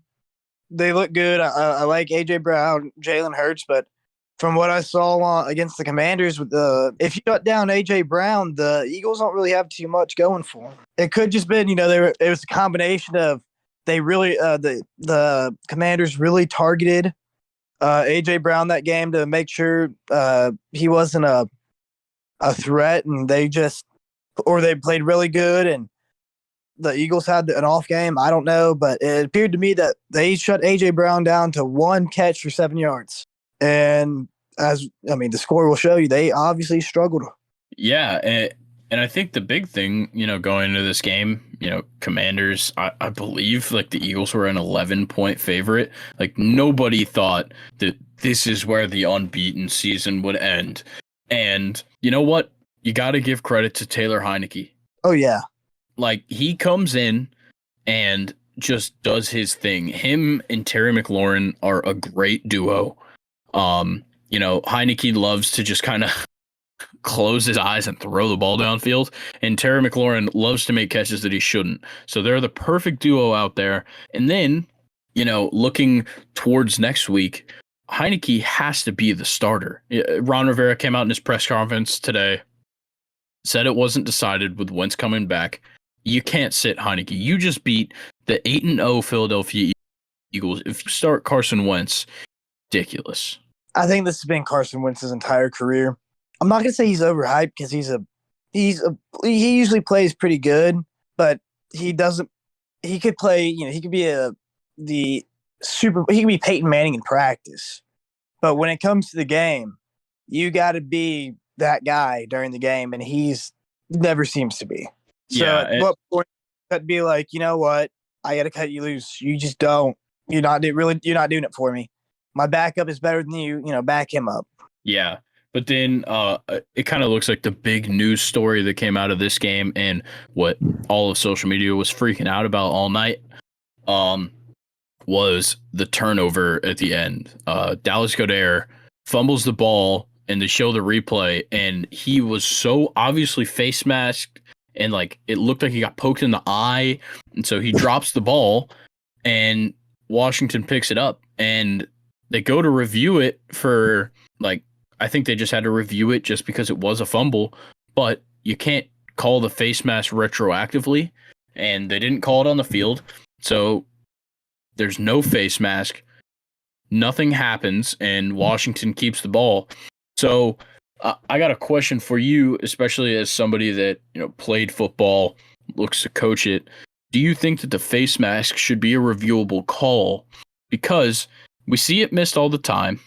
They look good. I like AJ Brown, Jalen Hurts, but from what I saw against the Commanders, if you shut down AJ Brown, the Eagles don't really have too much going for them. It could just been, it was a combination of they really the Commanders really targeted AJ Brown that game to make sure he wasn't a threat, and they played really good, and the Eagles had an off game. I don't know, but it appeared to me that they shut AJ Brown down to one catch for 7 yards. And the score will show you, they obviously struggled. Yeah, and I think the big thing, going into this game, Commanders, I believe like the Eagles were an 11-point favorite. Like nobody thought that this is where the unbeaten season would end. And you know what? You got to give credit to Taylor Heineke. Oh, yeah. Like he comes in and just does his thing. Him and Terry McLaurin are a great duo. Heineke loves to just kind of close his eyes and throw the ball downfield, and Terry McLaurin loves to make catches that he shouldn't. So they're the perfect duo out there. And then, looking towards next week, Heineke has to be the starter. Ron Rivera came out in his press conference today, said it wasn't decided with Wentz coming back. You can't sit Heineke. You just beat the 8-0 Philadelphia Eagles. If you start Carson Wentz, ridiculous. I think this has been Carson Wentz's entire career. I'm not going to say he's overhyped because he usually plays pretty good, but he could play, he could be he could be Peyton Manning in practice. But when it comes to the game, you got to be that guy during the game, and he's never seems to be. So at what point that'd be like, you know what? I got to cut you loose. You just don't. You're not doing it for me. My backup is better than you. Back him up. Yeah. But then it kind of looks like the big news story that came out of this game and what all of social media was freaking out about all night was the turnover at the end. Dallas Goedert fumbles the ball, and they show the replay, and he was so obviously face masked, and like it looked like he got poked in the eye, and so he drops the ball, and Washington picks it up, and they go to review it for I think they just had to review it just because it was a fumble, but you can't call the face mask retroactively, and they didn't call it on the field. So there's no face mask. Nothing happens, and Washington keeps the ball. So I got a question for you, especially as somebody that played football, looks to coach it. Do you think that the face mask should be a reviewable call? Because we see it missed all the time,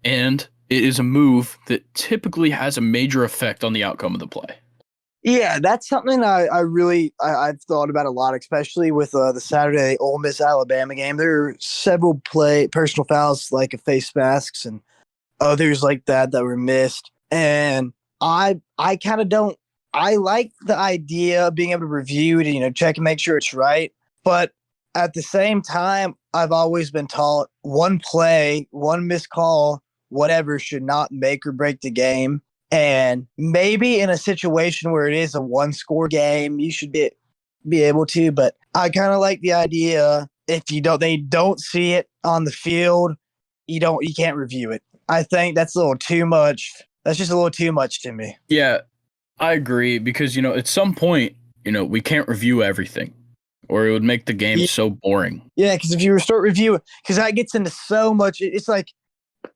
and it is a move that typically has a major effect on the outcome of the play. Yeah, that's something I've thought about a lot, especially with the Saturday Ole Miss Alabama game. There are several personal fouls like face masks and others like that were missed. And I kind of don't. I like the idea of being able to review to check and make sure it's right, but at the same time, I've always been taught one play, one missed call, whatever, should not make or break the game. And maybe in a situation where it is a one-score game, you should be able to. But I kind of like the idea if they don't see it on the field, you can't review it. I think that's a little too much. That's just a little too much to me. Yeah, I agree because at some point we can't review everything, or it would make the game so boring. Yeah, because if you start reviewing, because that gets into so much, it's like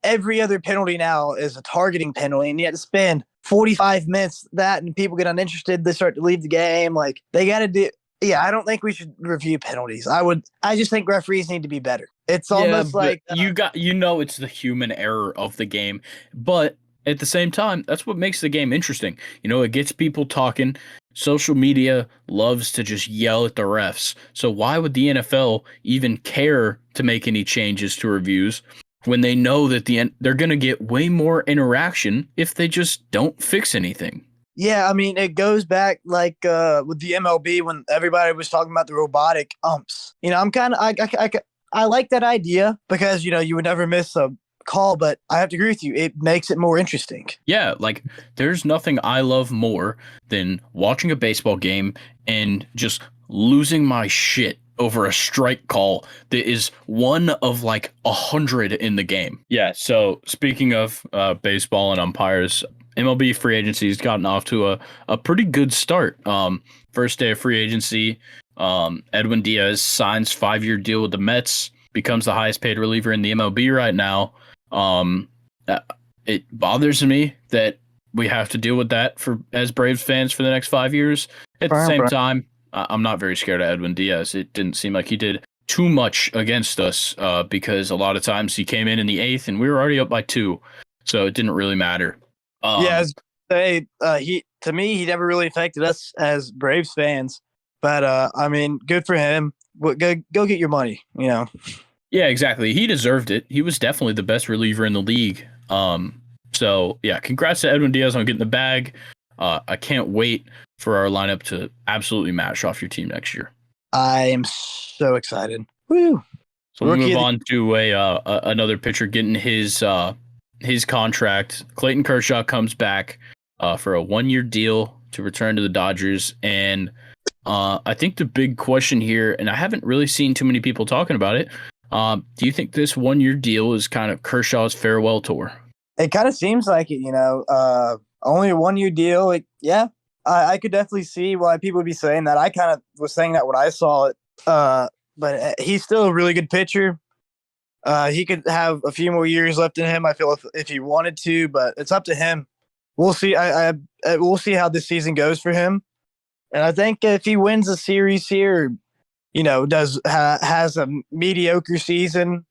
every other penalty now is a targeting penalty, and you have to spend 45 minutes that, and people get uninterested. They start to leave the game. Like they got to do. Yeah, I don't think we should review penalties. I just think referees need to be better. It's Yeah, almost but like it's the human error of the game, but at the same time, that's what makes the game interesting. It gets people talking. Social media loves to just yell at the refs. So why would the NFL even care to make any changes to reviews when they know that they're going to get way more interaction if they just don't fix anything? yeah, I mean, it goes back like with the MLB when everybody was talking about the robotic umps. I'm kind of I like that idea because you would never miss a call, but I have to agree with you. It makes it more interesting. Yeah, like there's nothing I love more than watching a baseball game and just losing my shit over a strike call that is one of like 100 in the game. Yeah, so speaking of baseball and umpires, MLB free agency has gotten off to a pretty good start. First day of free agency, Edwin Diaz signs 5-year deal with the Mets, becomes the highest paid reliever in the MLB right now. It bothers me that we have to deal with that as Braves fans for the next 5 years. At the same time, I'm not very scared of Edwin Diaz. It didn't seem like he did too much against us because a lot of times he came in the 8th and we were already up by 2, so it didn't really matter. He never really affected us as Braves fans, but I mean, good for him. Go get your money. Yeah, exactly. He deserved it. He was definitely the best reliever in the league. So yeah, congrats to Edwin Diaz on getting the bag. I can't wait for our lineup to absolutely match off your team next year. I am so excited. Woo! So we'll move on to another pitcher getting his contract. Clayton Kershaw comes back for a 1-year deal to return to the Dodgers. And I think the big question here, and I haven't really seen too many people talking about it, do you think this 1-year deal is kind of Kershaw's farewell tour? It kind of seems like it, only a 1-year deal. I could definitely see why people would be saying that. I kind of was saying that when I saw it. But he's still a really good pitcher. He could have a few more years left in him, I feel, if he wanted to, but it's up to him. We'll see. We'll see how this season goes for him. And I think if he wins a series here, has a mediocre season,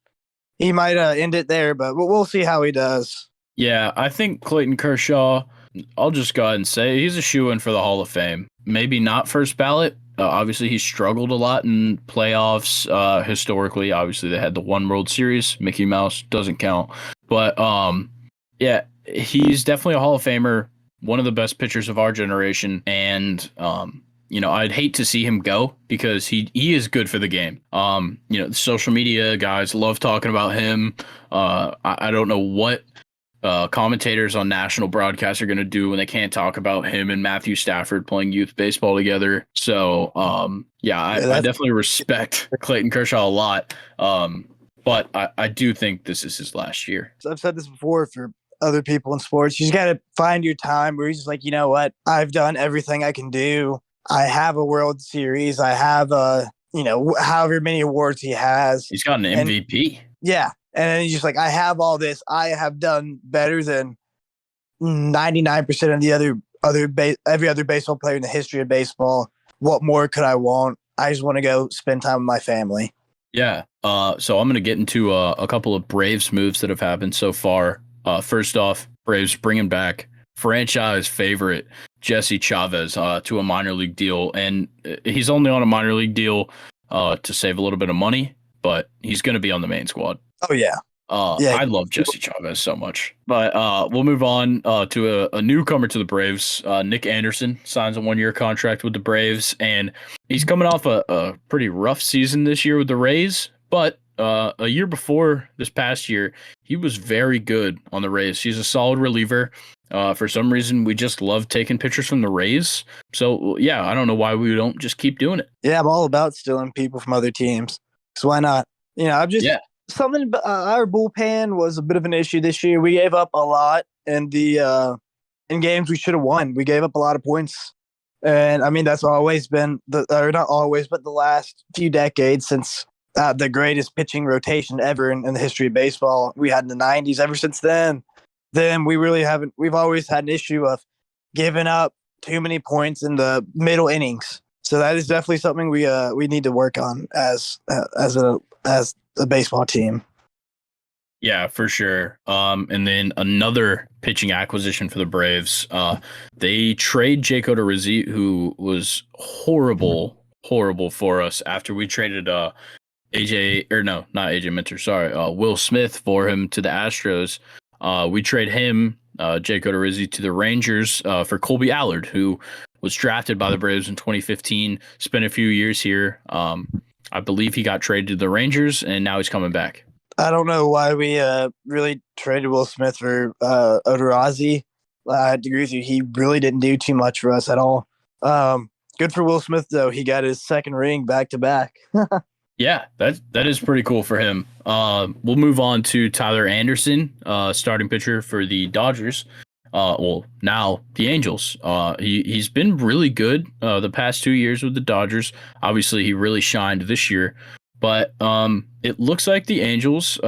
he might end it there, but we'll see how he does. Yeah, I think Clayton Kershaw, I'll just go ahead and say he's a shoo-in for the Hall of Fame. Maybe not first ballot. Obviously, he's struggled a lot in playoffs historically. Obviously, they had the one World Series. Mickey Mouse doesn't count. But, yeah, he's definitely a Hall of Famer, one of the best pitchers of our generation. And, I'd hate to see him go because he is good for the game. The social media guys love talking about him. I don't know what commentators on national broadcasts are going to do when they can't talk about him and Matthew Stafford playing youth baseball together. So, I definitely respect Clayton Kershaw a lot. But I do think this is his last year. I've said this before for other people in sports. You just got to find your time where he's just like, you know what? I've done everything I can do. I have a World Series. I have however many awards he has. He's got an MVP. Yeah. And then he's just like, I have all this. I have done better than 99% of the every other baseball player in the history of baseball. What more could I want? I just want to go spend time with my family. Yeah. So I'm going to get into a couple of Braves moves that have happened so far. First off, Braves bringing back franchise favorite Jesse Chavez to a minor league deal. And he's only on a minor league deal to save a little bit of money, but he's going to be on the main squad. Oh, yeah. I love Jesse Chavez so much. But we'll move on to a newcomer to the Braves. Nick Anderson signs a 1-year contract with the Braves, and he's coming off a pretty rough season this year with the Rays. But a year before this past year, he was very good on the Rays. He's a solid reliever. For some reason, we just love taking pitchers from the Rays. So, yeah, I don't know why we don't just keep doing it. Yeah, I'm all about stealing people from other teams. So why not? Something. Our bullpen was a bit of an issue this year. We gave up a lot in games we should have won. We gave up a lot of points, and I mean that's always been not always, but the last few decades since the greatest pitching rotation ever in the history of baseball we had in the '90s. Ever since then we really haven't. We've always had an issue of giving up too many points in the middle innings. So that is definitely something we need to work on as a baseball team. Yeah, for sure. And then another pitching acquisition for the Braves. They trade Jake Odorizzi, who was horrible for us after we traded AJ, or no, not AJ Minter, sorry, Will Smith for him to the Astros. We trade him, Jake Odorizzi, to the Rangers for Colby Allard, who was drafted by the Braves in 2015, spent a few years here. I believe he got traded to the Rangers, and now he's coming back. I don't know why we really traded Will Smith for Odorizzi. I agree with you. He really didn't do too much for us at all. Good for Will Smith, though. He got his second ring back to back. Yeah, that is pretty cool for him. We'll move on to Tyler Anderson, starting pitcher for the Dodgers. Well, now the Angels. He's been really good the past 2 years with the Dodgers. Obviously, he really shined this year. But it looks like the Angels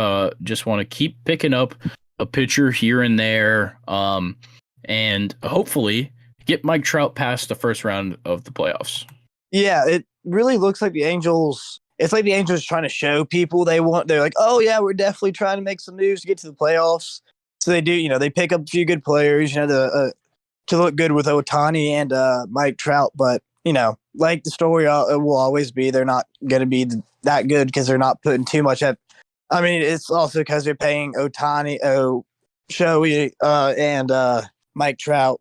just want to keep picking up a pitcher here and there, and hopefully get Mike Trout past the first round of the playoffs. Yeah, it really looks like the Angels. It's like the Angels trying to show people they want. They're like, oh yeah, we're definitely trying to make some moves to get to the playoffs. So they do. They pick up a few good players. To look good with Ohtani and Mike Trout, but like the story will always be, they're not going to be that good because they're not putting too much at. I mean, it's also because they're paying Ohtani, Shohei, and Mike Trout,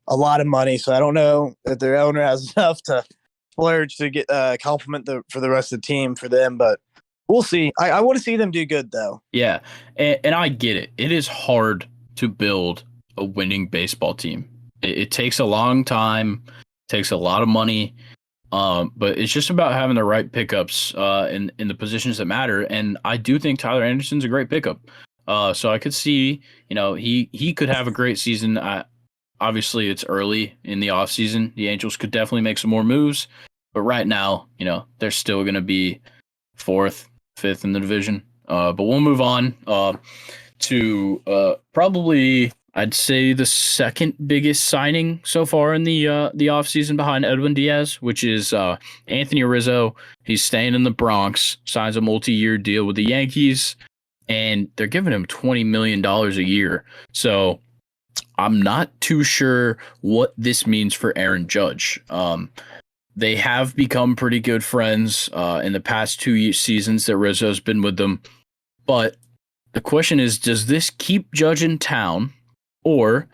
a lot of money. So I don't know if their owner has enough to splurge to get compliment for the rest of the team for them, but we'll see. I want to see them do good, though. Yeah, and I get it. It is hard to build a winning baseball team. It takes a long time. Takes a lot of money, but it's just about having the right pickups in the positions that matter. And I do think Tyler Anderson's a great pickup. So I could see, he could have a great season. Obviously, it's early in the offseason. The Angels could definitely make some more moves, but right now, they're still going to be 4th, 5th in the division. But we'll move on to probably, I'd say, the second biggest signing so far in the offseason behind Edwin Diaz, which is Anthony Rizzo. He's staying in the Bronx, signs a multi-year deal with the Yankees, and they're giving him $20 million a year. So I'm not too sure what this means for Aaron Judge. They have become pretty good friends in the past 2 seasons that Rizzo's been with them. But the question is, does this keep Judge in town? Or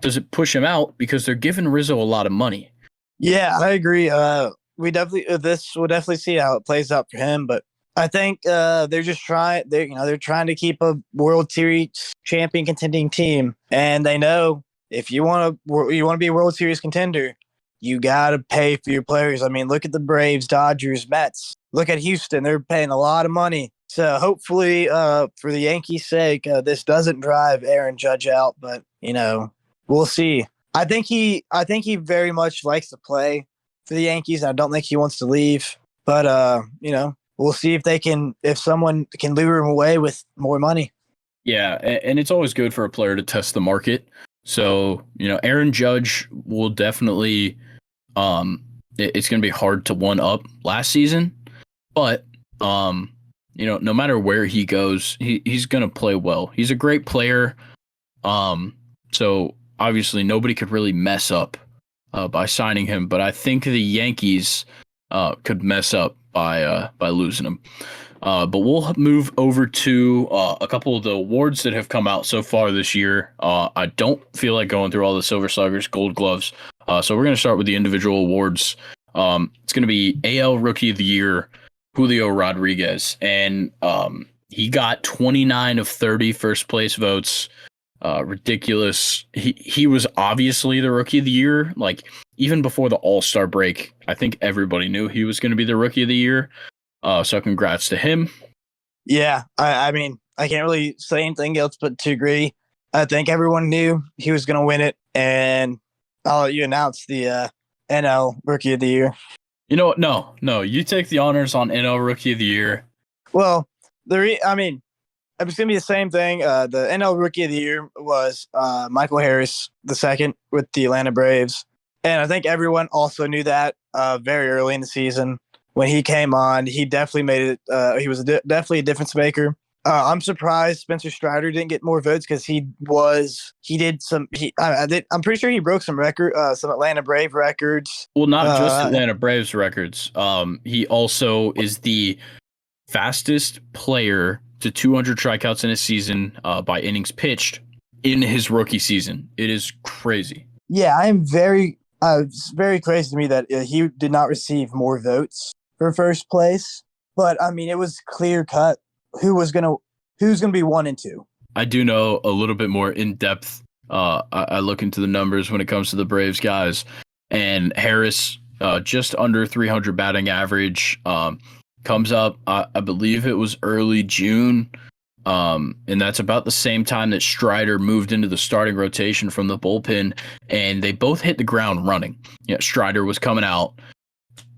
does it push him out because they're giving Rizzo a lot of money? Yeah, I agree. We'll definitely see how it plays out for him. But I think they're just trying. They're trying to keep a World Series champion contending team, and they know if you want to be a World Series contender, you got to pay for your players. I mean, look at the Braves, Dodgers, Mets. Look at Houston; they're paying a lot of money. So hopefully, for the Yankees' sake, this doesn't drive Aaron Judge out. But we'll see. I think he very much likes to play for the Yankees. I don't think he wants to leave. But we'll see if someone can lure him away with more money. Yeah, and it's always good for a player to test the market. So Aaron Judge will definitely. It's going to be hard to one up last season, but no matter where he goes, he's going to play well. He's a great player. So obviously nobody could really mess up by signing him, but I think the Yankees could mess up by losing him. But we'll move over to a couple of the awards that have come out so far this year. I don't feel like going through all the Silver Sluggers, Gold Gloves. So we're going to start with the individual awards. It's going to be AL Rookie of the Year, Julio Rodriguez, and he got 29 of 30 first place votes. Ridiculous. He was obviously the Rookie of the Year. Like, even before the All-Star break, I think everybody knew he was going to be the Rookie of the Year. So congrats to him. Yeah, I mean, I can't really say anything else but to agree. I think everyone knew he was going to win it, and I'll let you announce the NL Rookie of the Year. You know what? No. You take the honors on NL Rookie of the Year. Well, it's going to be the same thing. The NL Rookie of the Year was Michael Harris II with the Atlanta Braves. And I think everyone also knew that. very early in the season. When he came on, he definitely made it. He was definitely a difference maker. I'm surprised Spencer Strider didn't get more votes because I'm pretty sure he broke some some Atlanta Brave records. Well, not just Atlanta Braves records. He also is the fastest player to 200 strikeouts in a season by innings pitched in his rookie season. It is crazy. Yeah, it's very crazy to me that he did not receive more votes for first place. But I mean, it was clear cut who's gonna be 1 and 2. I do know a little bit more in depth. I look into the numbers when it comes to the Braves guys, and Harris just under 300 batting average. Comes up, I believe it was early June, and that's about the same time that Strider moved into the starting rotation from the bullpen, and they both hit the ground running. Strider was coming out,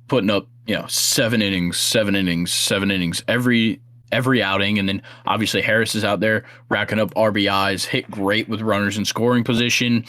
putting up 7 innings every outing, and then obviously Harris is out there racking up RBIs, hit great with runners in scoring position,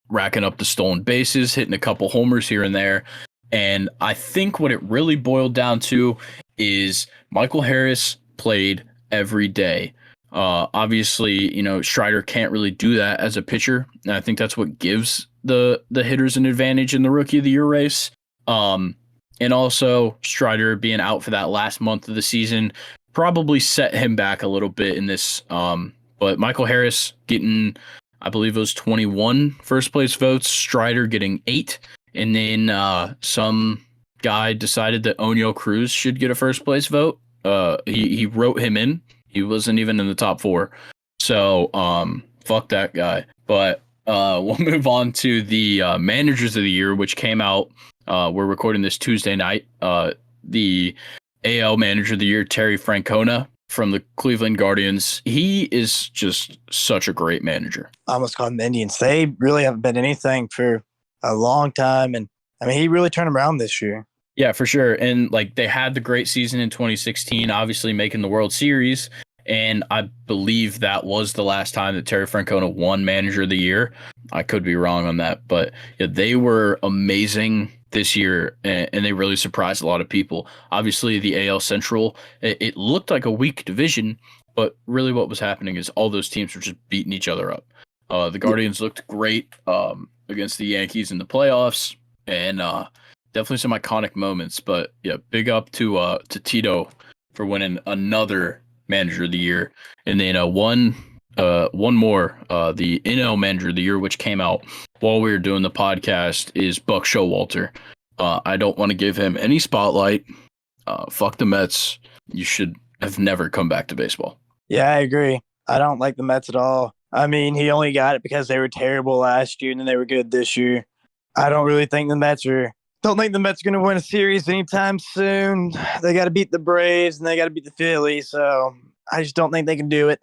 racking up the stolen bases, hitting a couple homers here and there. And I think what it really boiled down to is Michael Harris played every day. Obviously, Strider can't really do that as a pitcher, and I think that's what gives the hitters an advantage in the Rookie of the Year race. And also Strider being out for that last month of the season probably set him back a little bit in this. But Michael Harris getting, I believe it was 21 first place votes, Strider getting 8. And then some guy decided that Oneil Cruz should get a first place vote. He wrote him in. He wasn't even in the top 4. So fuck that guy. But we'll move on to the managers of the year, which came out. We're recording this Tuesday night. The AL manager of the year, Terry Francona from the Cleveland Guardians. He is just such a great manager. I almost called them the Indians. They really haven't been anything for a long time. And I mean, he really turned them around this year. Yeah, for sure. And they had the great season in 2016, obviously making the World Series. And I believe that was the last time that Terry Francona won manager of the year. I could be wrong on that, but yeah, they were amazing this year, and they really surprised a lot of people. Obviously, the AL Central, it looked like a weak division, but really what was happening is all those teams were just beating each other up. The Guardians looked great against the Yankees in the playoffs, and definitely some iconic moments. But yeah, big up to Tito for winning another manager of the year. And then one more, the NL manager of the year, which came out while we were doing the podcast, is Buck Showalter. I don't want to give him any spotlight. Fuck the Mets. You should have never come back to baseball. Yeah, I agree. I don't like the Mets at all. I mean, he only got it because they were terrible last year and then they were good this year. I don't really think the Mets are going to win a series anytime soon. They got to beat the Braves and they got to beat the Phillies. So I just don't think they can do it.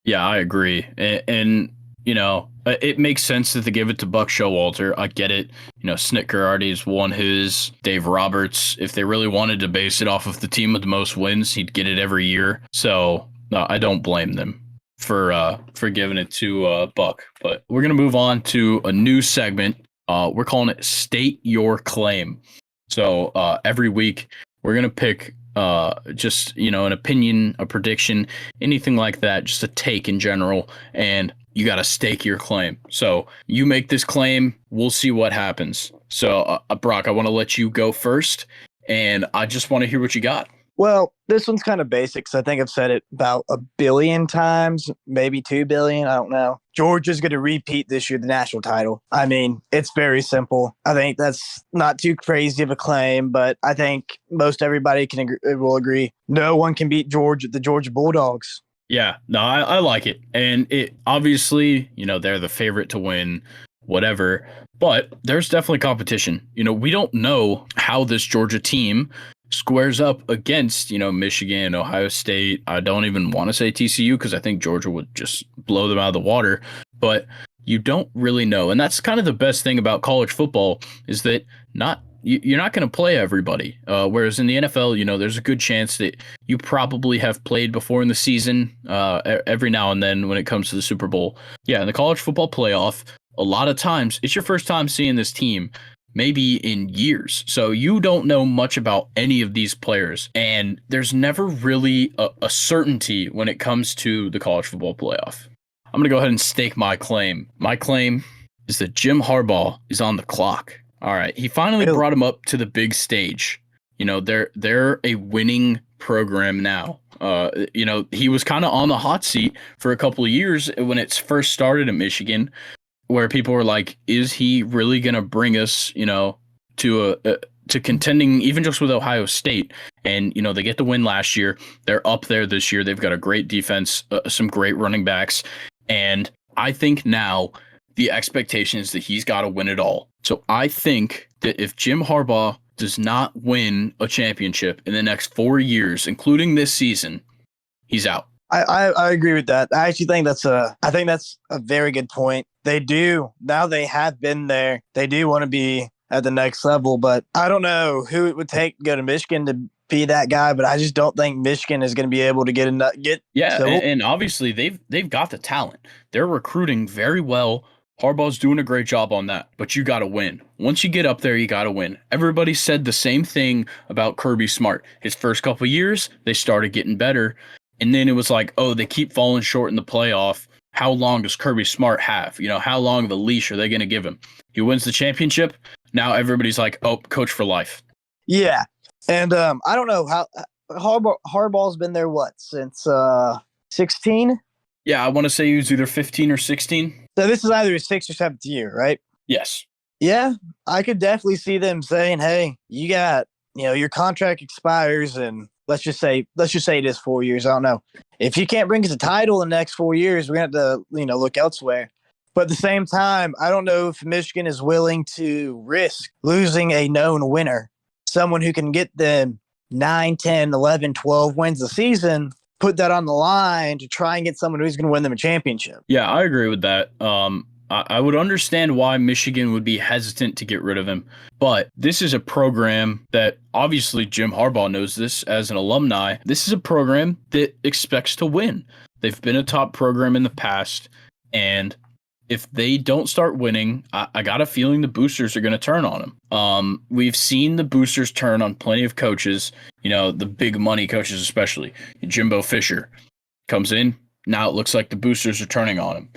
Yeah, I agree. And it makes sense that they give it to Buck Showalter. I get it. Snitker already has won his. Dave Roberts, if they really wanted to base it off of the team with the most wins, he'd get it every year. So I don't blame them for giving it to Buck. But we're going to move on to a new segment. We're calling it State Your Claim. So every week we're going to pick just, an opinion, a prediction, anything like that, just a take in general. And you got to stake your claim. So you make this claim, we'll see what happens. So Brock, I want to let you go first. And I just want to hear what you got. Well, this one's kind of basic because I think I've said it about 1 billion times, maybe 2 billion. I don't know. Georgia's going to repeat this year the national title. I mean, it's very simple. I think that's not too crazy of a claim, but I think most everybody will agree. No one can beat the Georgia Bulldogs. Yeah, no, I like it. And it obviously, they're the favorite to win, whatever. But there's definitely competition. We don't know how this Georgia team squares up against, Michigan, Ohio State. I don't even want to say TCU because I think Georgia would just blow them out of the water. But you don't really know. And that's kind of the best thing about college football is that you're not going to play everybody. Whereas in the NFL, there's a good chance that you probably have played before in the season every now and then when it comes to the Super Bowl. Yeah, in the college football playoff, a lot of times it's your first time seeing this team. maybe in years. So you don't know much about any of these players. And there's never really a certainty when it comes to the college football playoff. I'm going to go ahead and stake my claim. My claim is that Jim Harbaugh is on the clock. All right. He finally brought him up to the big stage. You know, they're a winning program now. You know, he was kind of on the hot seat for a couple of years when it first started at Michigan, where people were like, is he really going to bring us, you know, to contending even just with Ohio State? And, you know, they get the win last year. They're up there this year. They've got a great defense, some great running backs. And I think now the expectation is that he's got to win it all. So I think that if Jim Harbaugh does not win a championship in the next 4 years, including this season, he's out. I agree with that. I actually think that's a very good point. They do, now they have been there. They do want to be at the next level, but I don't know who it would take to go to Michigan to be that guy, but I just don't think Michigan is going to be able to get. Yeah, and obviously they've got the talent. They're recruiting very well. Harbaugh's doing a great job on that, but you got to win. Once you get up there, you got to win. Everybody said the same thing about Kirby Smart. His first couple of years, they started getting better, and then it was like, oh, they keep falling short in the playoff. How long does Kirby Smart have? You know, how long of a leash are they going to give him? He wins the championship. Now everybody's like, oh, coach for life. Yeah, and I don't know how Harbaugh's been there, since 16? Yeah, I want to say he was either 15 or 16. So this is either his 6th or 7th year, right? Yes. Yeah, I could definitely see them saying, "Hey, you got, you know, your contract expires, and let's just say it is 4 years. I don't know. If you can't bring us a title in the next 4 years, we're gonna have to, you know, look elsewhere." But at the same time, I don't know if Michigan is willing to risk losing a known winner, someone who can get them 9, 10, 11, 12 wins a season. Put that on the line to try and get someone who's going to win them a championship. Yeah, I agree with that. I would understand why Michigan would be hesitant to get rid of him, but this is a program that obviously Jim Harbaugh knows this as an alumni. This is a program that expects to win. They've been a top program in the past, and if they don't start winning, I got a feeling the boosters are going to turn on them. We've seen the boosters turn on plenty of coaches, you know, the big money coaches especially. Jimbo Fisher comes in, now it looks like the boosters are turning on him.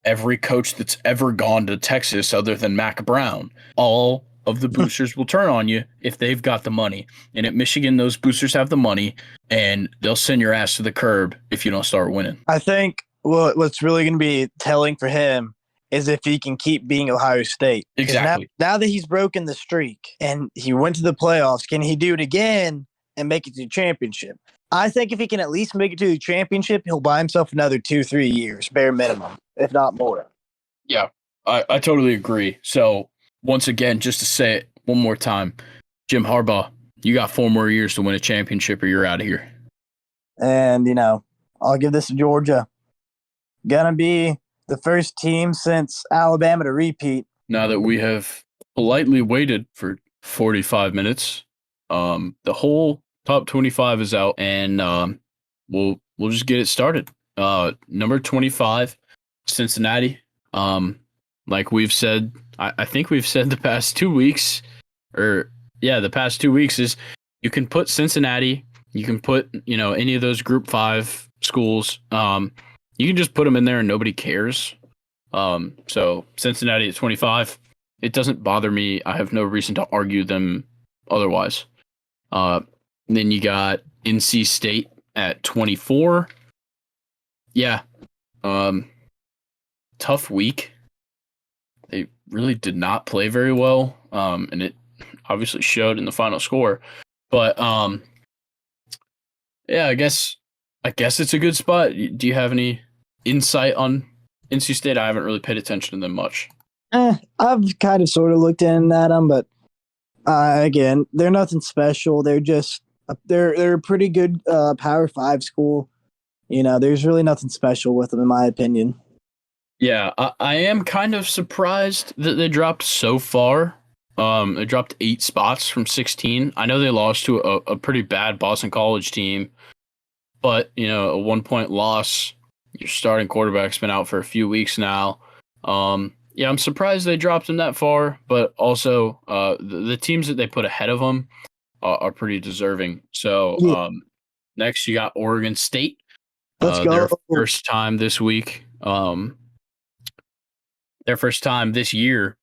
Every coach that's ever gone to Texas other than Mac Brown, all of the boosters will turn on you if they've got the money. And at Michigan, those boosters have the money, and they'll send your ass to the curb if you don't start winning. I think what's really going to be telling for him is if he can keep being Ohio State. Exactly. Now that he's broken the streak and he went to the playoffs, can he do it again and make it to the championship? I think if he can at least make it to the championship, he'll buy himself another 2-3 years, bare minimum, if not more. Yeah, I totally agree. So once again, just to say it one more time, Jim Harbaugh, you got 4 more years to win a championship or you're out of here. And, you know, I'll give this to Georgia. Gonna be the first team since Alabama to repeat. Now that we have politely waited for 45 minutes, the whole top 25 is out, and we'll just get it started. Number 25, Cincinnati. Like we've said, I think we've said the past 2 weeks, the past 2 weeks is you can put Cincinnati, you can put, you know, any of those Group 5 schools. You can just put them in there and nobody cares. So Cincinnati at 25, it doesn't bother me. I have no reason to argue them otherwise. Then you got NC State at 24. Yeah. Tough week. They really did not play very well. And it obviously showed in the final score. But yeah, I guess it's a good spot. Do you have any insight on NC State? I haven't really paid attention to them much. I've kind of sort of looked in at them, but again, they're nothing special. They're just they're a pretty good Power 5 school. You know, there's really nothing special with them, in my opinion. Yeah, I am kind of surprised that they dropped so far. They dropped 8 spots from 16. I know they lost to a pretty bad Boston College team, but, you know, a 1-point loss. Your starting quarterback's been out for a few weeks now. Yeah, I'm surprised they dropped them that far, but also the teams that they put ahead of them are pretty deserving. So Yeah, next you got Oregon State. let's Their go. first time this week. Their first time this year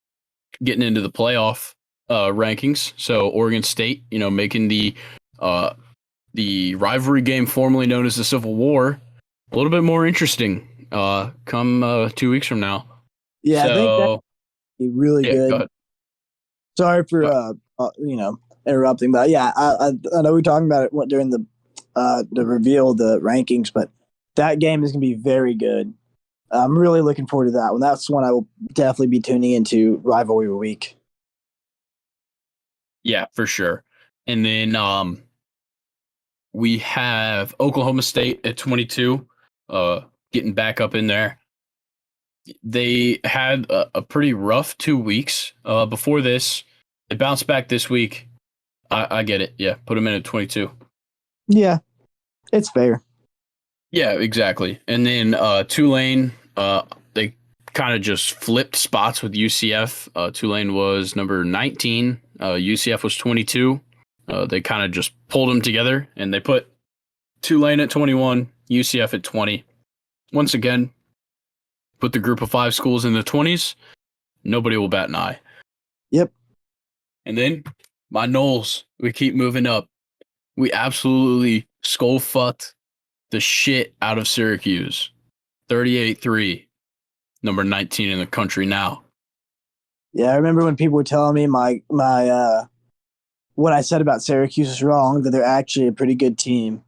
getting into the playoff rankings. So Oregon State, making the rivalry game formerly known as the Civil War a little bit more interesting come 2 weeks from now. Yeah, I think that'd So be really yeah, go good. ahead. Sorry for interrupting, but yeah, I know we were talking about it during the reveal the rankings, but that game is gonna be very good. I'm really looking forward to that one. That's one I will definitely be tuning into rivalry week. Yeah, for sure. And then we have Oklahoma State at 22, getting back up in there. They had a pretty rough 2 weeks before this. They bounced back this week. I get it. Yeah, put them in at 22. Yeah, it's fair. Yeah, exactly. And then Tulane, they kind of just flipped spots with UCF. Tulane was number 19. UCF was 22. They kind of just pulled them together, and they put Tulane at 21, UCF at 20. Once again, put the group of 5 schools in the 20s. Nobody will bat an eye. Yep. And then my Noles, we keep moving up. We absolutely skull fucked the shit out of Syracuse. 38-3, number 19 in the country now. Yeah, I remember when people were telling me my what I said about Syracuse is wrong, that they're actually a pretty good team.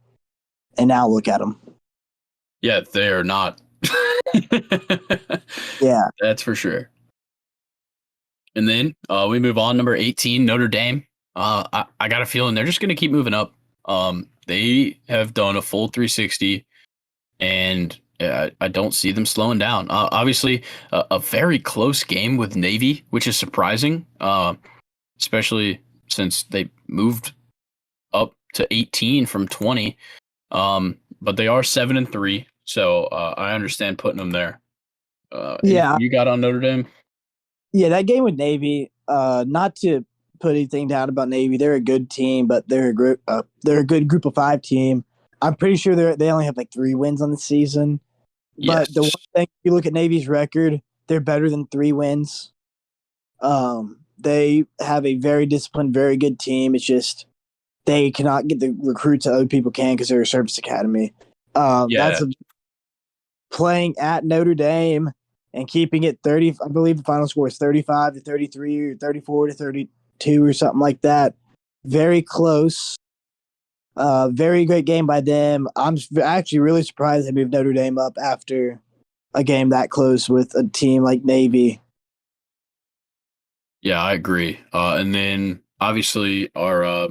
And now look at them. Yeah, they are not. Yeah. That's for sure. And then we move on, number 18, Notre Dame. I got a feeling they're just going to keep moving up. They have done a full 360, and I don't see them slowing down. Obviously, a very close game with Navy, which is surprising, especially since they moved up to 18 from 20. But they are 7-3, so I understand putting them there. Yeah. You got on Notre Dame? Yeah, that game with Navy, not to put anything down about Navy, they're a good team, but they're a group they're a good group of 5 team. I'm pretty sure they only have like 3 wins on the season. Yes. But the one thing, if you look at Navy's record, they're better than 3 wins. They have a very disciplined, very good team. It's just they cannot get the recruits that other people can because they're a service academy. Yeah. Playing at Notre Dame and keeping it 30. I believe the final score is 35-33 or 34-32 or something like that. Very close. Very great game by them. I'm actually really surprised they moved Notre Dame up after a game that close with a team like Navy. Yeah, I agree. And then obviously our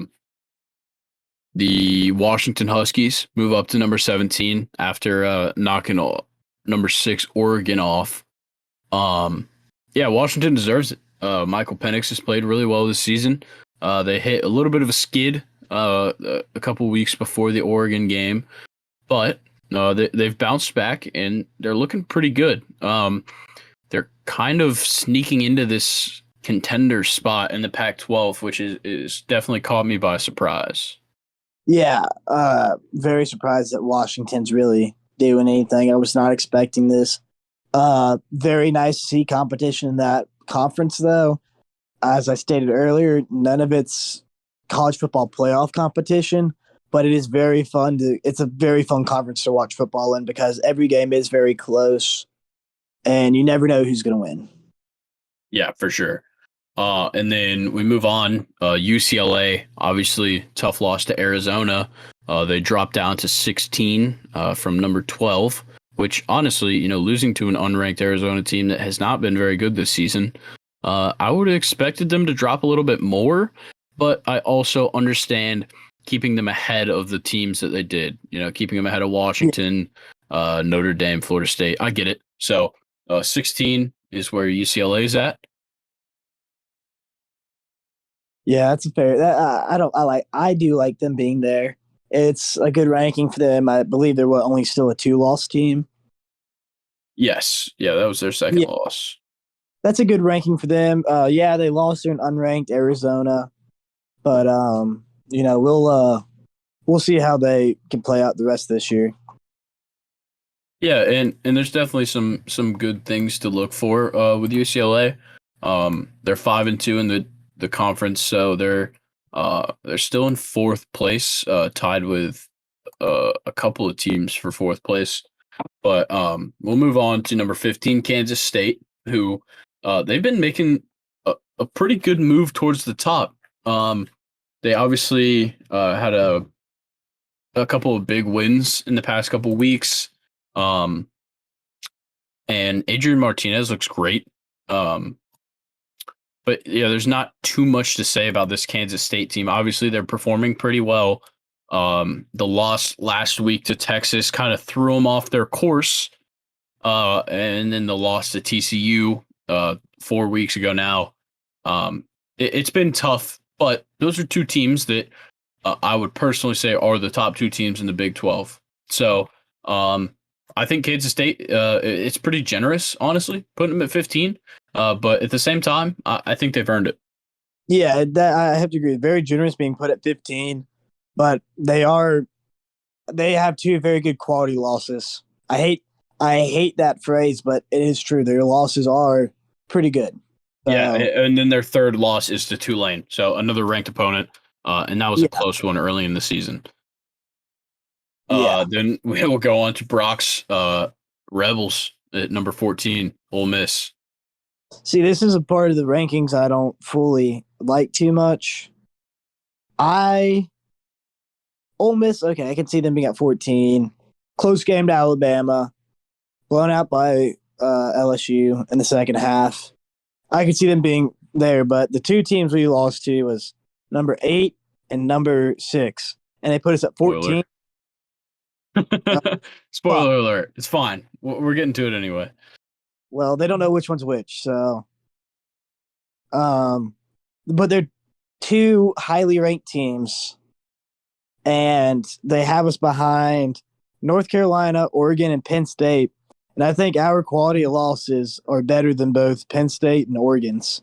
the Washington Huskies move up to number 17 after knocking number 6 Oregon off. Yeah, Washington deserves it. Michael Penix has played really well this season. They hit a little bit of a skid a couple weeks before the Oregon game, but they've bounced back and they're looking pretty good. They're kind of sneaking into this contender spot in the Pac-12, which is definitely caught me by surprise. Yeah, very surprised that Washington's really doing anything. I was not expecting this. Very nice to see competition in that conference, though. As I stated earlier, none of it's college football playoff competition, but it is very fun it's a very fun conference to watch football in because every game is very close and you never know who's going to win. Yeah, for sure. And then we move on. UCLA, obviously, tough loss to Arizona. They dropped down to 16 from number 12, which honestly, losing to an unranked Arizona team that has not been very good this season, I would have expected them to drop a little bit more, but I also understand keeping them ahead of the teams that they did, keeping them ahead of Washington, Notre Dame, Florida State. I get it. So 16 is where UCLA is at. Yeah, that's a fair. I do like them being there. It's a good ranking for them. I believe they're only still a 2-loss team. Yes. Yeah, that was their second loss. that's a good ranking for them. Yeah, they lost to an unranked Arizona, but we'll see how they can play out the rest of this year. Yeah, and there's definitely some good things to look for with UCLA. They're 5-2 in the conference, so they're still in fourth place, tied with a couple of teams for fourth place. But we'll move on to number 15, Kansas State, who they've been making a pretty good move towards the top. They obviously had a couple of big wins in the past couple of weeks. And Adrian Martinez looks great. But yeah, there's not too much to say about this Kansas State team. Obviously, they're performing pretty well. The loss last week to Texas kind of threw them off their course. And then the loss to TCU 4 weeks ago now. It's been tough, but those are two teams that I would personally say are the top two teams in the Big 12. So I think Kansas State, it's pretty generous, honestly, putting them at 15. But at the same time, I think they've earned it. Yeah, I have to agree. Very generous being put at 15, but they have two very good quality losses. I hate that phrase, but it is true. Their losses are pretty good. Yeah, and then their third loss is to Tulane, so another ranked opponent, and that was a close one early in the season. Then we will go on to Brock's Rebels at number 14, Ole Miss. See, this is a part of the rankings I don't fully like too much. Ole Miss, okay, I can see them being at 14. Close game to Alabama, blown out by LSU in the second half. I could see them being there, but the two teams we lost to was number 8 and number 6, and they put us at 14. Spoiler alert. It's fine. We're getting to it anyway. Well, they don't know which one's which, so but they're two highly ranked teams, and they have us behind North Carolina, Oregon, and Penn State. And I think our quality of losses are better than both Penn State and Oregon's.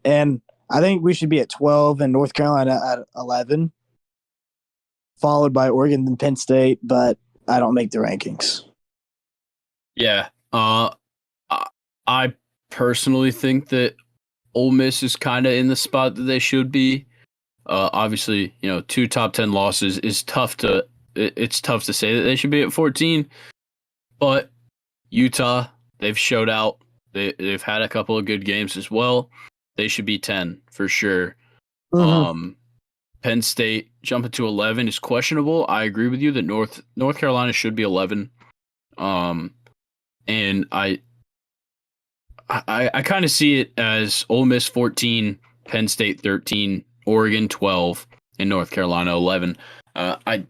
And I think we should be at 12 and North Carolina at 11, followed by Oregon and Penn State, but I don't make the rankings. Yeah. I personally think that Ole Miss is kind of in the spot that they should be. Obviously, 2 top 10 losses is tough to say that they should be at 14, but Utah, they've showed out. They've had a couple of good games as well. They should be 10 for sure. Mm-hmm. Penn State jumping to 11 is questionable. I agree with you that North Carolina should be 11. And I kind of see it as Ole Miss 14, Penn State 13, Oregon 12, and North Carolina 11. I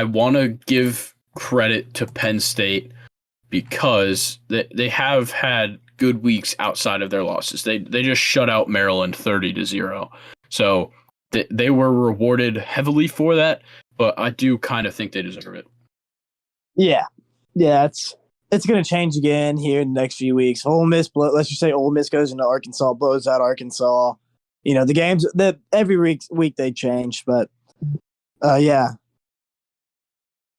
want to give credit to Penn State because they have had good weeks outside of their losses. They just shut out Maryland 30-0. So they were rewarded heavily for that, but I do kind of think they deserve it. Yeah, it's going to change again here in the next few weeks. Let's just say Ole Miss goes into Arkansas, blows out Arkansas. The games that every week they change, but yeah.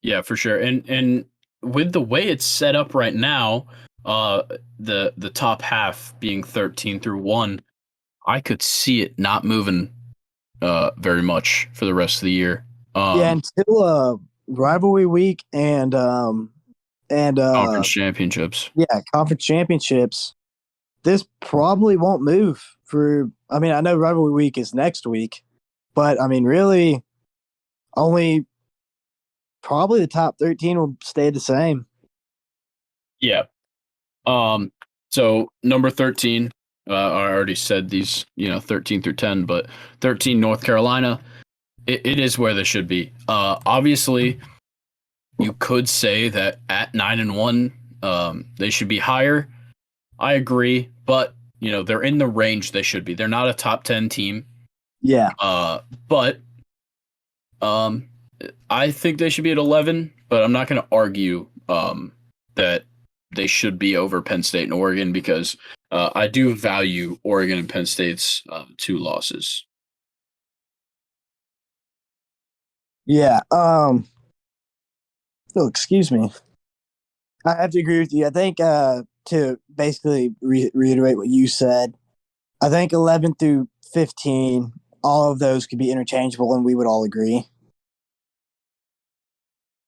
Yeah, for sure. And with the way it's set up right now, the top half being 13 through 1, I could see it not moving very much for the rest of the year. Until rivalry week and conference championships. Yeah, conference championships. This probably won't move I know rivalry week is next week, but really only probably the top 13 will stay the same. Yeah. So number 13, I already said these, 13 through 10, but 13 North Carolina, it is where they should be. Obviously, you could say that at 9-1, they should be higher. I agree, but they're in the range they should be. They're not a top 10 team. Yeah. But I think they should be at 11, but I'm not going to argue that they should be over Penn State and Oregon because I do value Oregon and Penn State's 2 losses. Yeah. Oh, excuse me. I have to agree with you. I think to basically reiterate what you said, I think 11 through 15, all of those could be interchangeable, and we would all agree.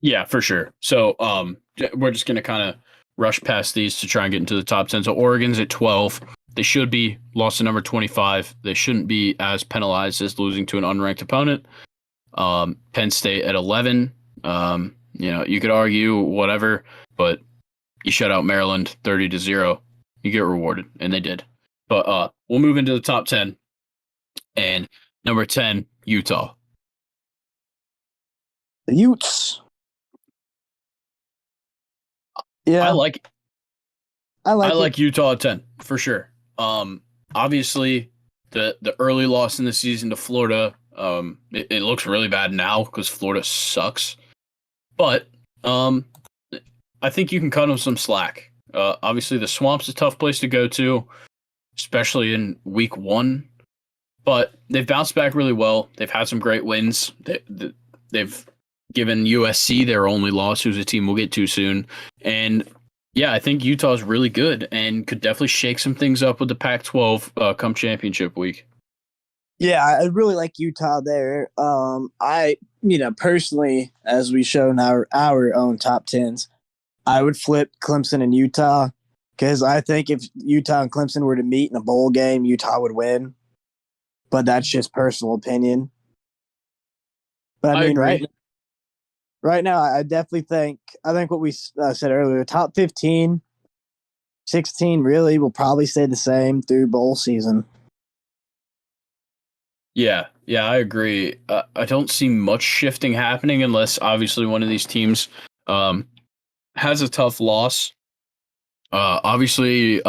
Yeah, for sure. So we're just going to kind of rush past these to try and get into the top 10. So Oregon's at 12. They should be lost to number 25. They shouldn't be as penalized as losing to an unranked opponent. Penn State at 11. You could argue whatever, but you shut out Maryland 30-0. You get rewarded, and they did. But we'll move into the top 10. And number 10, Utah. The Utes. Yeah, I like Utah at 10 for sure. Obviously the early loss in the season to Florida, it looks really bad now because Florida sucks. But I think you can cut them some slack. Obviously the Swamp's a tough place to go to, especially in week 1. But they've bounced back really well. They've had some great wins. They've given USC their only loss, who's a team we'll get to soon. And yeah, I think Utah's really good and could definitely shake some things up with the Pac-12 come championship week. Yeah, I really like Utah there. Personally, as we show in our own top 10s, I would flip Clemson and Utah because I think if Utah and Clemson were to meet in a bowl game, Utah would win. But that's just personal opinion. But I mean, agree. right now, I definitely think what we said earlier, top 15, 16 really will probably stay the same through bowl season. Yeah, I agree. I don't see much shifting happening unless obviously one of these teams has a tough loss. Obviously,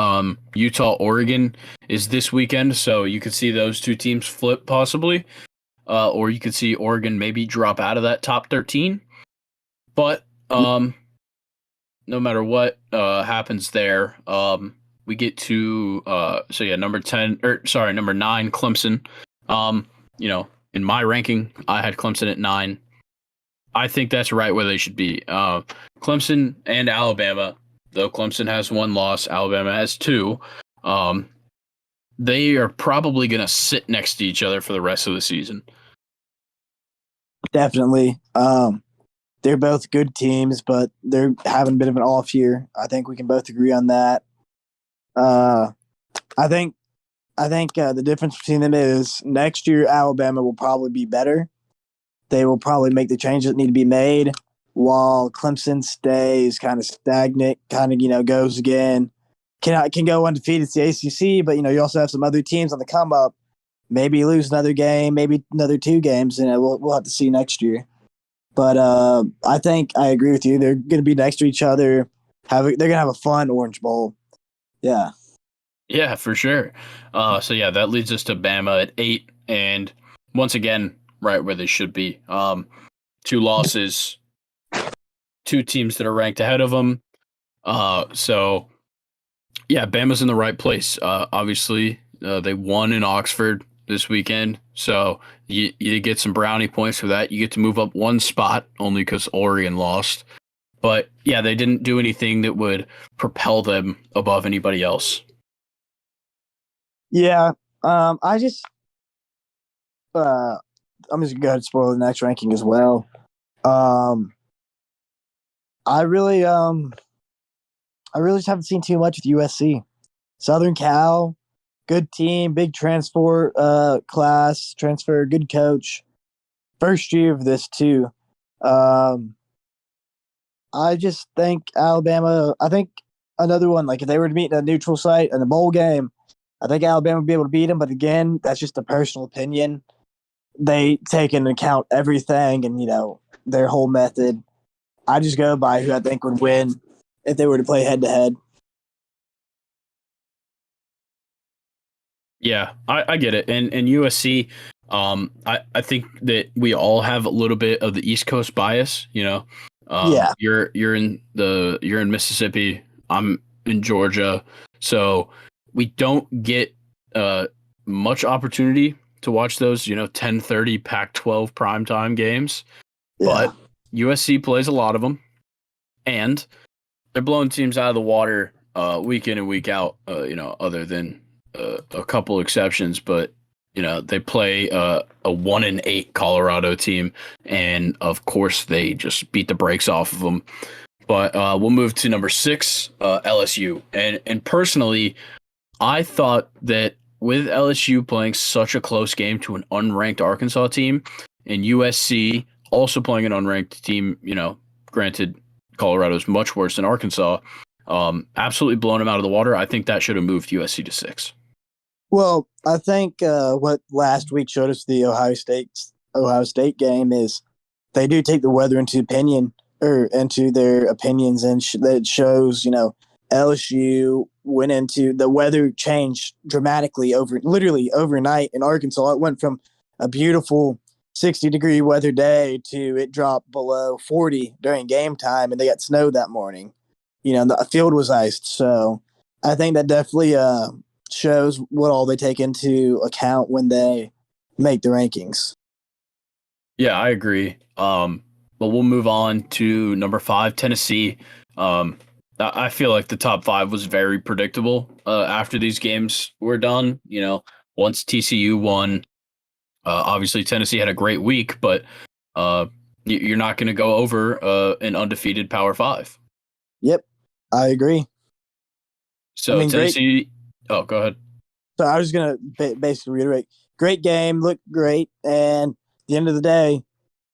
Utah, Oregon is this weekend, so you could see those 2 teams flip possibly, or you could see Oregon maybe drop out of that top 13. But no matter what happens there, we get to number 9, Clemson. In my ranking, I had Clemson at 9. I think that's right where they should be. Clemson and Alabama, though Clemson has 1 loss, Alabama has 2. They are probably going to sit next to each other for the rest of the season. Definitely. They're both good teams, but they're having a bit of an off year. I think we can both agree on that. I think the difference between them is next year Alabama will probably be better. They will probably make the changes that need to be made, while Clemson stays kind of stagnant, goes again. Can go undefeated to the ACC, but you also have some other teams on the come up. Maybe lose another game, maybe another 2 games, and we'll have to see next year. But I think I agree with you. They're going to be next to each other. They're going to have a fun Orange Bowl. Yeah. Yeah, for sure. That leads us to Bama at 8, and once again, right where they should be. 2 losses, 2 teams that are ranked ahead of them. Bama's in the right place. Obviously, they won in Oxford this weekend, so you get some brownie points for that. You get to move up 1 spot only because Oregon lost. But yeah, they didn't do anything that would propel them above anybody else. Yeah, I'm just gonna go ahead and spoil the next ranking as well. I really just haven't seen too much with USC. Southern Cal, good team, big transfer class, good coach. First year of this too. I just think Alabama. I think another one, like if they were to meet in a neutral site in a bowl game, I think Alabama would be able to beat them. But again, that's just a personal opinion. They take into account everything and their whole method. I just go by who I think would win if they were to play head to head. Yeah, I get it. And USC, I think that we all have a little bit of the East Coast bias. Yeah, you're in Mississippi. I'm in Georgia, so we don't get much opportunity to watch those, 10:30 Pac-12 primetime games, Yeah. but USC plays a lot of them, and they're blowing teams out of the water week in and week out. Other than a couple exceptions, but they play a 1-8 Colorado team, and of course they just beat the brakes off of them. But we'll move to number 6, LSU, and personally, I thought that with LSU playing such a close game to an unranked Arkansas team, and USC also playing an unranked team, granted Colorado's much worse than Arkansas, absolutely blown them out of the water. I think that should have moved USC to 6. Well, I think what last week showed us the Ohio State game is they do take the weather into their opinions, and that shows LSU went into the weather changed dramatically literally overnight in Arkansas. It went from a beautiful 60-degree weather day to it dropped below 40 during game time, and they got snow that morning. The field was iced. So I think that definitely shows what all they take into account when they make the rankings. Yeah, I agree. But we'll move on to number 5, Tennessee. I feel like the top 5 was very predictable after these games were done. Once TCU won, obviously Tennessee had a great week, but you're not going to go over an undefeated Power 5. Yep, I agree. So Tennessee. Oh, go ahead. So I was going to basically reiterate: great game, looked great, and at the end of the day,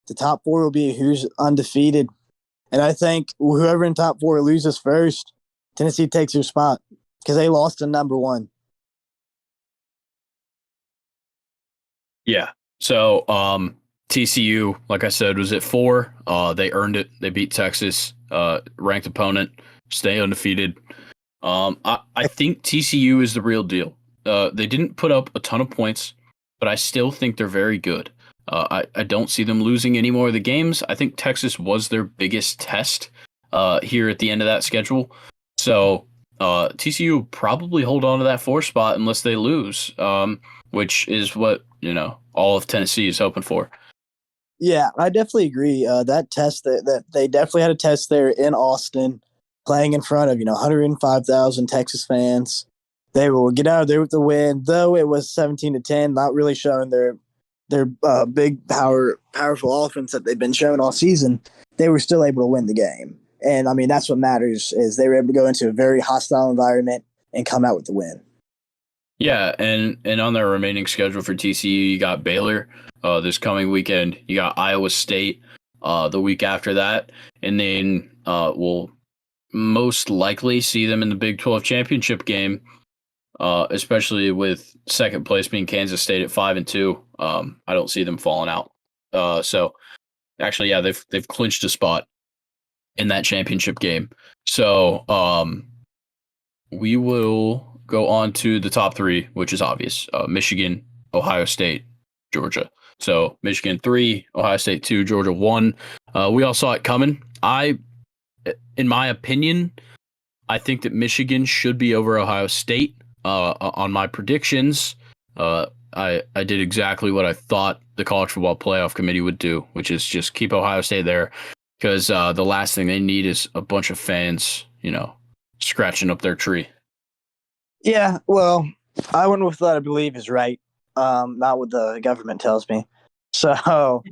the top 4 will be who's undefeated. And I think whoever in top 4 loses first, Tennessee takes their spot because they lost to number 1. Yeah. So TCU, like I said, was at 4. They earned it. They beat Texas, ranked opponent, stay undefeated. I think TCU is the real deal. They didn't put up a ton of points, but I still think they're very good. I don't see them losing any more of the games. I think Texas was their biggest test here at the end of that schedule. So TCU probably hold on to that 4 spot unless they lose, which is what all of Tennessee is hoping for. Yeah, I definitely agree. That test that they definitely had a test there in Austin, playing in front of 105,000 Texas fans. They will get out of there with the win, though it was 17-10, not really showing their big powerful offense that they've been showing all season. They were still able to win the game, and I mean that's what matters is they were able to go into a very hostile environment and come out with the win. Yeah, and on their remaining schedule for TCU, you got Baylor this coming weekend. You got Iowa State the week after that, and then we'll most likely see them in the Big 12 championship game, especially with second place being Kansas State at 5-2. I don't see them falling out. So actually, yeah, they've clinched a spot in that championship game. So we will go on to the top 3, which is obvious: Michigan, Ohio State, Georgia. So Michigan 3, Ohio State 2, Georgia 1. We all saw it coming. In my opinion, I think that Michigan should be over Ohio State. On my predictions, I did exactly what I thought the College Football Playoff Committee would do, which is just keep Ohio State there, because the last thing they need is a bunch of fans, scratching up their tree. Yeah, well, I went with what I believe is right, not what the government tells me. So,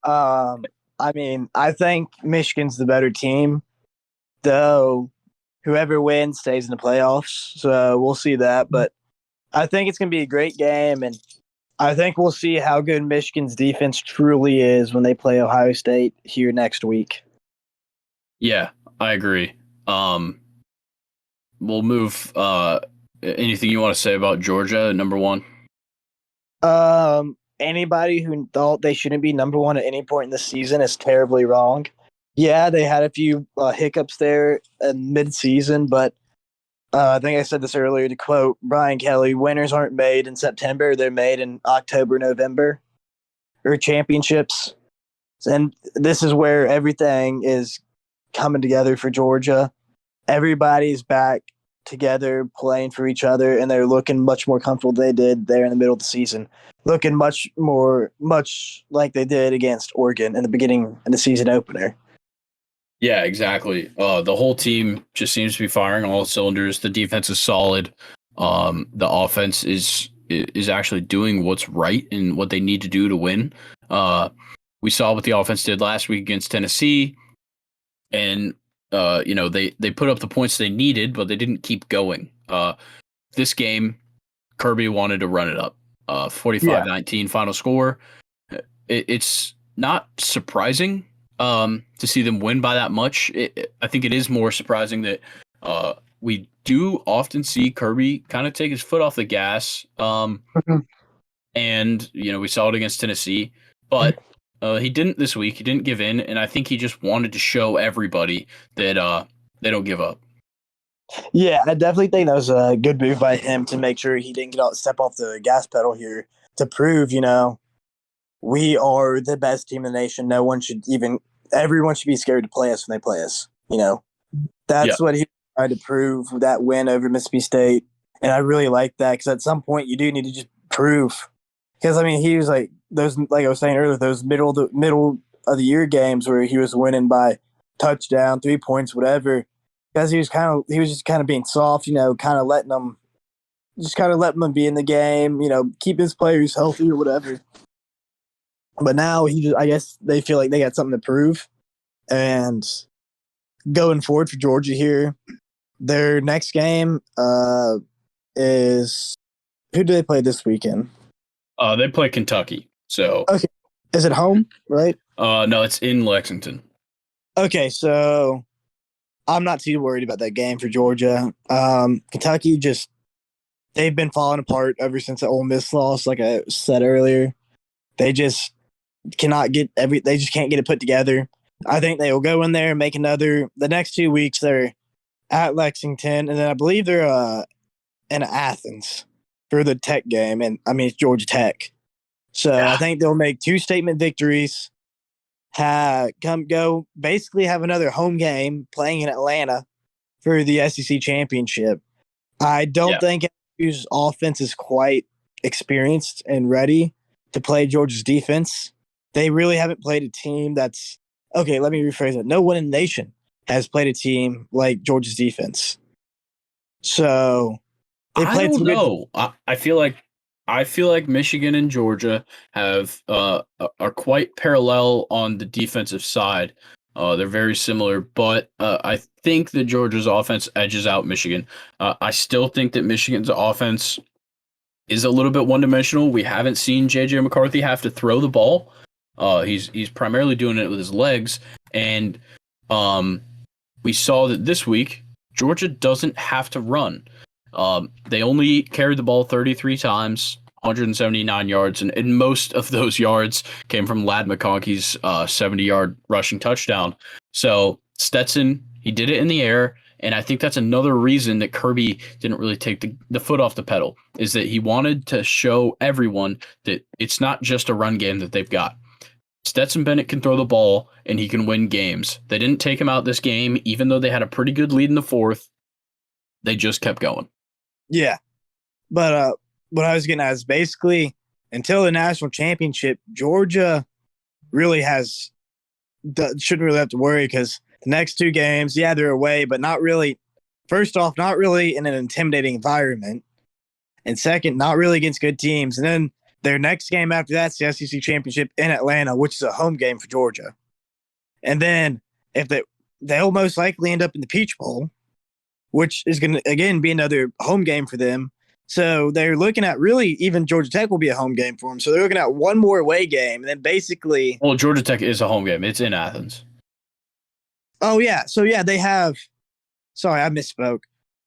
I mean, I think Michigan's the better team, though whoever wins stays in the playoffs. So we'll see that. But I think it's going to be a great game, and I think we'll see how good Michigan's defense truly is when they play Ohio State here next week. Yeah, I agree. We'll move. Anything you want to say about Georgia at number 1? Anybody who thought they shouldn't be number 1 at any point in the season is terribly wrong. Yeah, they had a few hiccups there in mid-season, but I think I said this earlier to quote Brian Kelly: winners aren't made in September, they're made in October, November, or championships. And this is where everything is coming together for Georgia. Everybody's back together, playing for each other, and they're looking much more comfortable than they did there in the middle of the season. Looking much like they did against Oregon in the beginning of the season opener. Yeah, exactly. The whole team just seems to be firing all cylinders. The defense is solid. The offense is actually doing what's right and what they need to do to win. We saw what the offense did last week against Tennessee, and they put up the points they needed, but they didn't keep going. This game, Kirby wanted to run it up. 45-19 final score. It's not surprising to see them win by that much. I think it is more surprising that we do often see Kirby kind of take his foot off the gas. And, we saw it against Tennessee, but he didn't this week. He didn't give in, and I think he just wanted to show everybody that they don't give up. Yeah, I definitely think that was a good move by him to make sure he didn't step off the gas pedal here to prove, we are the best team in the nation. Everyone should be scared to play us when they play us. That's what he tried to prove with that win over Mississippi State. And I really like that because at some point you do need to just prove. Because, he was like I was saying earlier, those middle of the year games where he was winning by touchdown, 3 points, whatever. Because he was just kind of being soft, kind of letting them be in the game, keep his players healthy or whatever. But now I guess they feel like they got something to prove. And going forward for Georgia here, their next game is who do they play this weekend? They play Kentucky. So okay, is it home? Right? No, it's in Lexington. Okay, so I'm not too worried about that game for Georgia. Kentucky they've been falling apart ever since the Ole Miss loss. Like I said earlier, they just can't get it put together. I think they will go in there and make the next 2 weeks they're at Lexington, and then I believe they're in Athens for the Tech game, and it's Georgia Tech. So yeah. I think they'll make 2 statement victories. Basically have another home game playing in Atlanta for the SEC championship. I don't think LSU's offense is quite experienced and ready to play Georgia's defense. They really haven't played a team that's okay. Let me rephrase it. No one in the nation has played a team like Georgia's defense. So they played. I don't know. I feel like Michigan and Georgia are quite parallel on the defensive side. They're very similar, but I think that Georgia's offense edges out Michigan. I still think that Michigan's offense is a little bit one-dimensional. We haven't seen J.J. McCarthy have to throw the ball. He's primarily doing it with his legs, and we saw that this week Georgia doesn't have to run. They only carried the ball 33 times, 179 yards, and most of those yards came from Ladd McConkey's 70-yard rushing touchdown. So Stetson, he did it in the air, and I think that's another reason that Kirby didn't really take the foot off the pedal, is that he wanted to show everyone that it's not just a run game that they've got. Stetson Bennett can throw the ball, and he can win games. They didn't take him out this game, even though they had a pretty good lead in the fourth. They just kept going. Yeah. But what I was getting at is basically until the national championship, Georgia really shouldn't really have to worry because the next 2 games, they're away, but not really. First off, not really in an intimidating environment. And second, not really against good teams. And then their next game after that's the SEC championship in Atlanta, which is a home game for Georgia. And then if they'll most likely end up in the Peach Bowl, which is going to, again, be another home game for them. So they're looking at really even Georgia Tech will be a home game for them. So they're looking at one more away game. And then basically. Well, Georgia Tech is a home game. It's in Athens. Oh, yeah. So, they have. Sorry, I misspoke.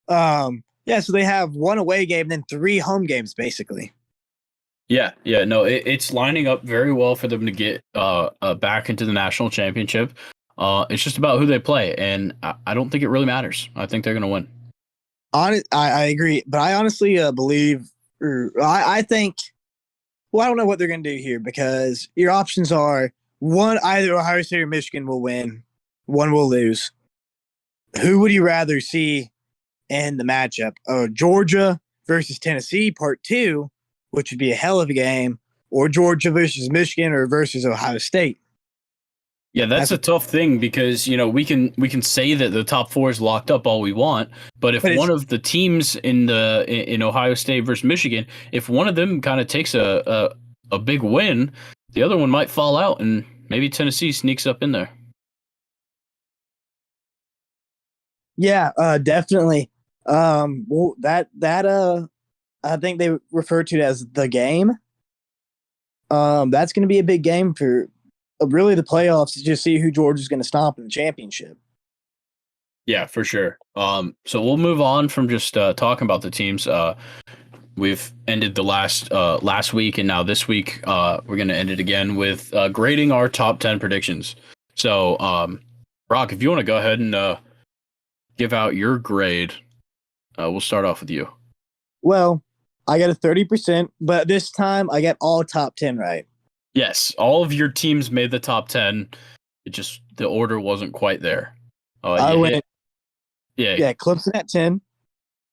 So they have one away game, then 3 home games, basically. Yeah. No, it's lining up very well for them to get back into the national championship. It's just about who they play, and I don't think it really matters. I think they're going to win. I agree, but I honestly believe, I think, I don't know what they're going to do here because your options are one, either Ohio State or Michigan will win, one will lose. Who would you rather see in the matchup of Georgia versus Tennessee, part two, which would be a hell of a game, or Georgia versus Michigan or versus Ohio State. Yeah, that's a tough thing because we can say that the top four is locked up all we want, but if one of the teams in Ohio State versus Michigan, if one of them kind of takes a big win, the other one might fall out, and maybe Tennessee sneaks up in there. Yeah, definitely. Well, that I think they refer to it as the game. That's going to be a big game for really the playoffs to just see who Georgia's going to stomp in the championship. Yeah, for sure. So we'll move on from just talking about the teams. We've ended the last week, and now this week we're going to end it again with grading our top 10 predictions. So, Brock, if you want to go ahead and give out your grade, we'll start off with you. Well, I got a 30%, but this time I got all top 10 right. Yes, all of your teams made the top 10. It just the order wasn't quite there. I went, Clemson at 10,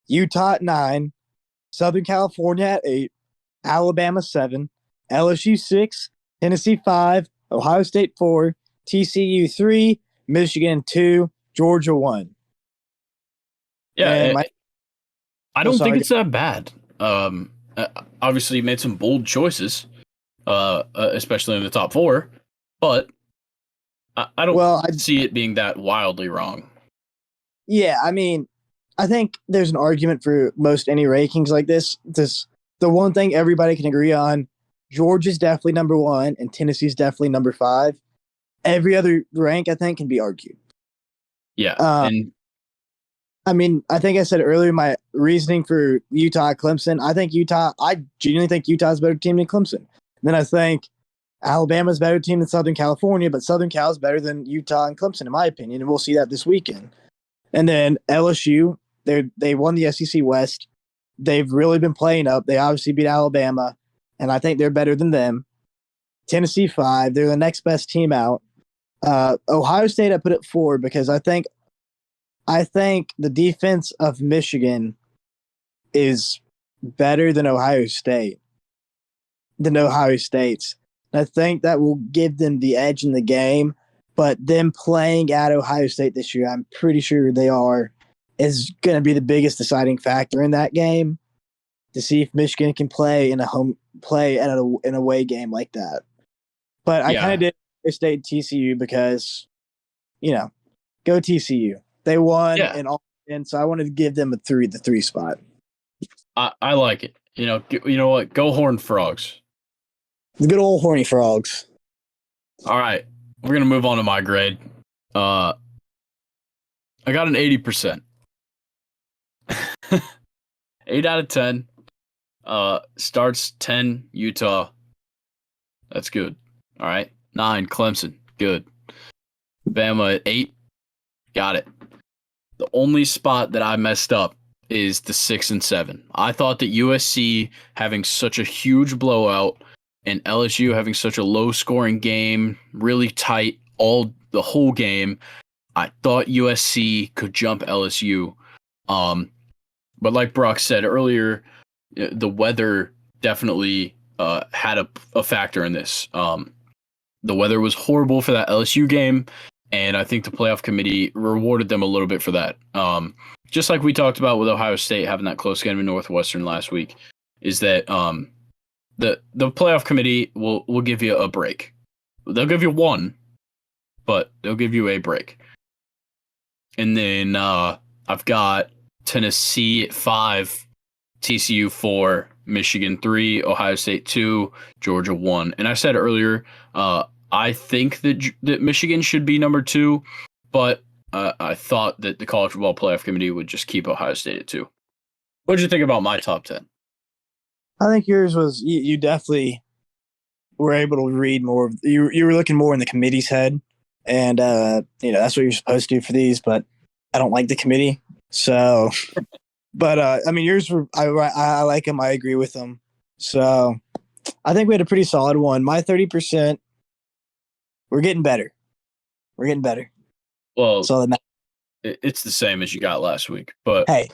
Utah at 9, Southern California at 8, Alabama 7, LSU 6, Tennessee 5, Ohio State 4, TCU 3, Michigan 2, Georgia 1. Yeah, I don't think it's that bad. Obviously, you made some bold choices, especially in the top 4, but I don't see it being that wildly wrong. Yeah, I mean, I think there's an argument for most any rankings like this. The one thing everybody can agree on: Georgia's definitely number 1, and Tennessee's definitely number 5. Every other rank, I think, can be argued. Yeah, and I mean, I think I said earlier my reasoning for Utah, Clemson. I genuinely think Utah's a better team than Clemson. And then I think Alabama's a better team than Southern California, but Southern Cal is better than Utah and Clemson, in my opinion, and we'll see that this weekend. And then LSU, they won the SEC West. They've really been playing up. They obviously beat Alabama, and I think they're better than them. Tennessee 5, they're the next best team out. Ohio State, I put it 4 because I think the defense of Michigan is better than Ohio State's. I think that will give them the edge in the game, but them playing at Ohio State this year, I'm pretty sure is going to be the biggest deciding factor in that game to see if Michigan can play in an away game like that. But I kind of did Ohio State TCU because, go TCU. They won and so I wanted to give them the 3 spot. I like it. You know what? Go Horned Frogs. The good old Horny Frogs. All right, we're gonna move on to my grade. I got an 80%. 8 out of 10. Starts 10 Utah. That's good. All right, 9 Clemson. Good. Bama at 8. Got it. The only spot that I messed up is the 6 and 7. I thought that USC having such a huge blowout and LSU having such a low scoring game, really tight the whole game, I thought USC could jump LSU. But like Brock said earlier, the weather definitely had a factor in this. The weather was horrible for that LSU game, and I think the playoff committee rewarded them a little bit for that. Just like we talked about with Ohio State having that close game in Northwestern last week, is that the playoff committee will give you a break. They'll give you one, but they'll give you a break. And then I've got Tennessee at 5, TCU 4, Michigan 3, Ohio State 2, Georgia 1. And I said earlier, I think that Michigan should be number 2, but I thought that the College Football Playoff Committee would just keep Ohio State at 2. What did you think about my top 10? I think yours was you definitely were able to read more. You were looking more in the committee's head, and that's what you're supposed to do for these. But I don't like the committee, so. But I mean, yours were I like them. I agree with them. So I think we had a pretty solid one. My 30%. We're getting better. Well, so it's the same as you got last week. But hey,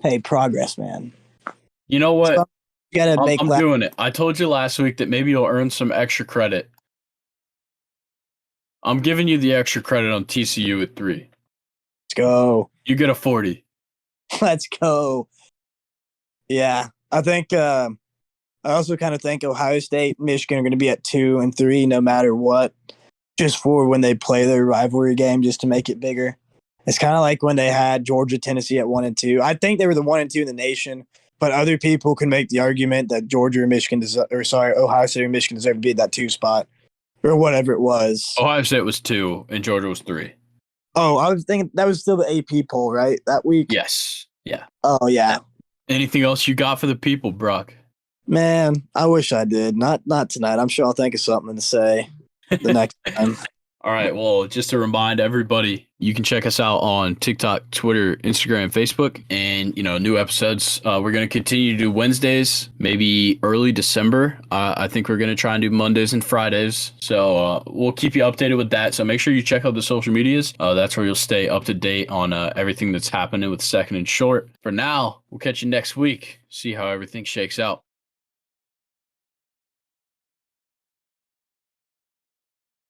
Hey, progress, man. You know what? So, you gotta make I'm doing it. I told you last week that maybe you'll earn some extra credit. I'm giving you the extra credit on TCU at 3. Let's go. You get a 40. Let's go. Yeah, I think. I also kind of think Ohio State, Michigan are going to be at 2 and 3 no matter what, just for when they play their rivalry game, just to make it bigger. It's kind of like when they had Georgia, Tennessee at 1 and 2. I think they were the 1 and 2 in the nation, but other people can make the argument that Georgia or Michigan, Ohio State or Michigan deserve to be at that 2 spot or whatever it was. Ohio State was 2 and Georgia was 3. Oh, I was thinking that was still the AP poll, right? That week? Yes. Yeah. Oh, yeah. Anything else you got for the people, Brock? Man, I wish I did. Not tonight. I'm sure I'll think of something to say the next time. All right. Well, just to remind everybody, you can check us out on TikTok, Twitter, Instagram, Facebook, and new episodes. We're going to continue to do Wednesdays, maybe early December. I think we're going to try and do Mondays and Fridays. So we'll keep you updated with that. So make sure you check out the social medias. That's where you'll stay up to date on everything that's happening with Second and Short. For now, we'll catch you next week. See how everything shakes out.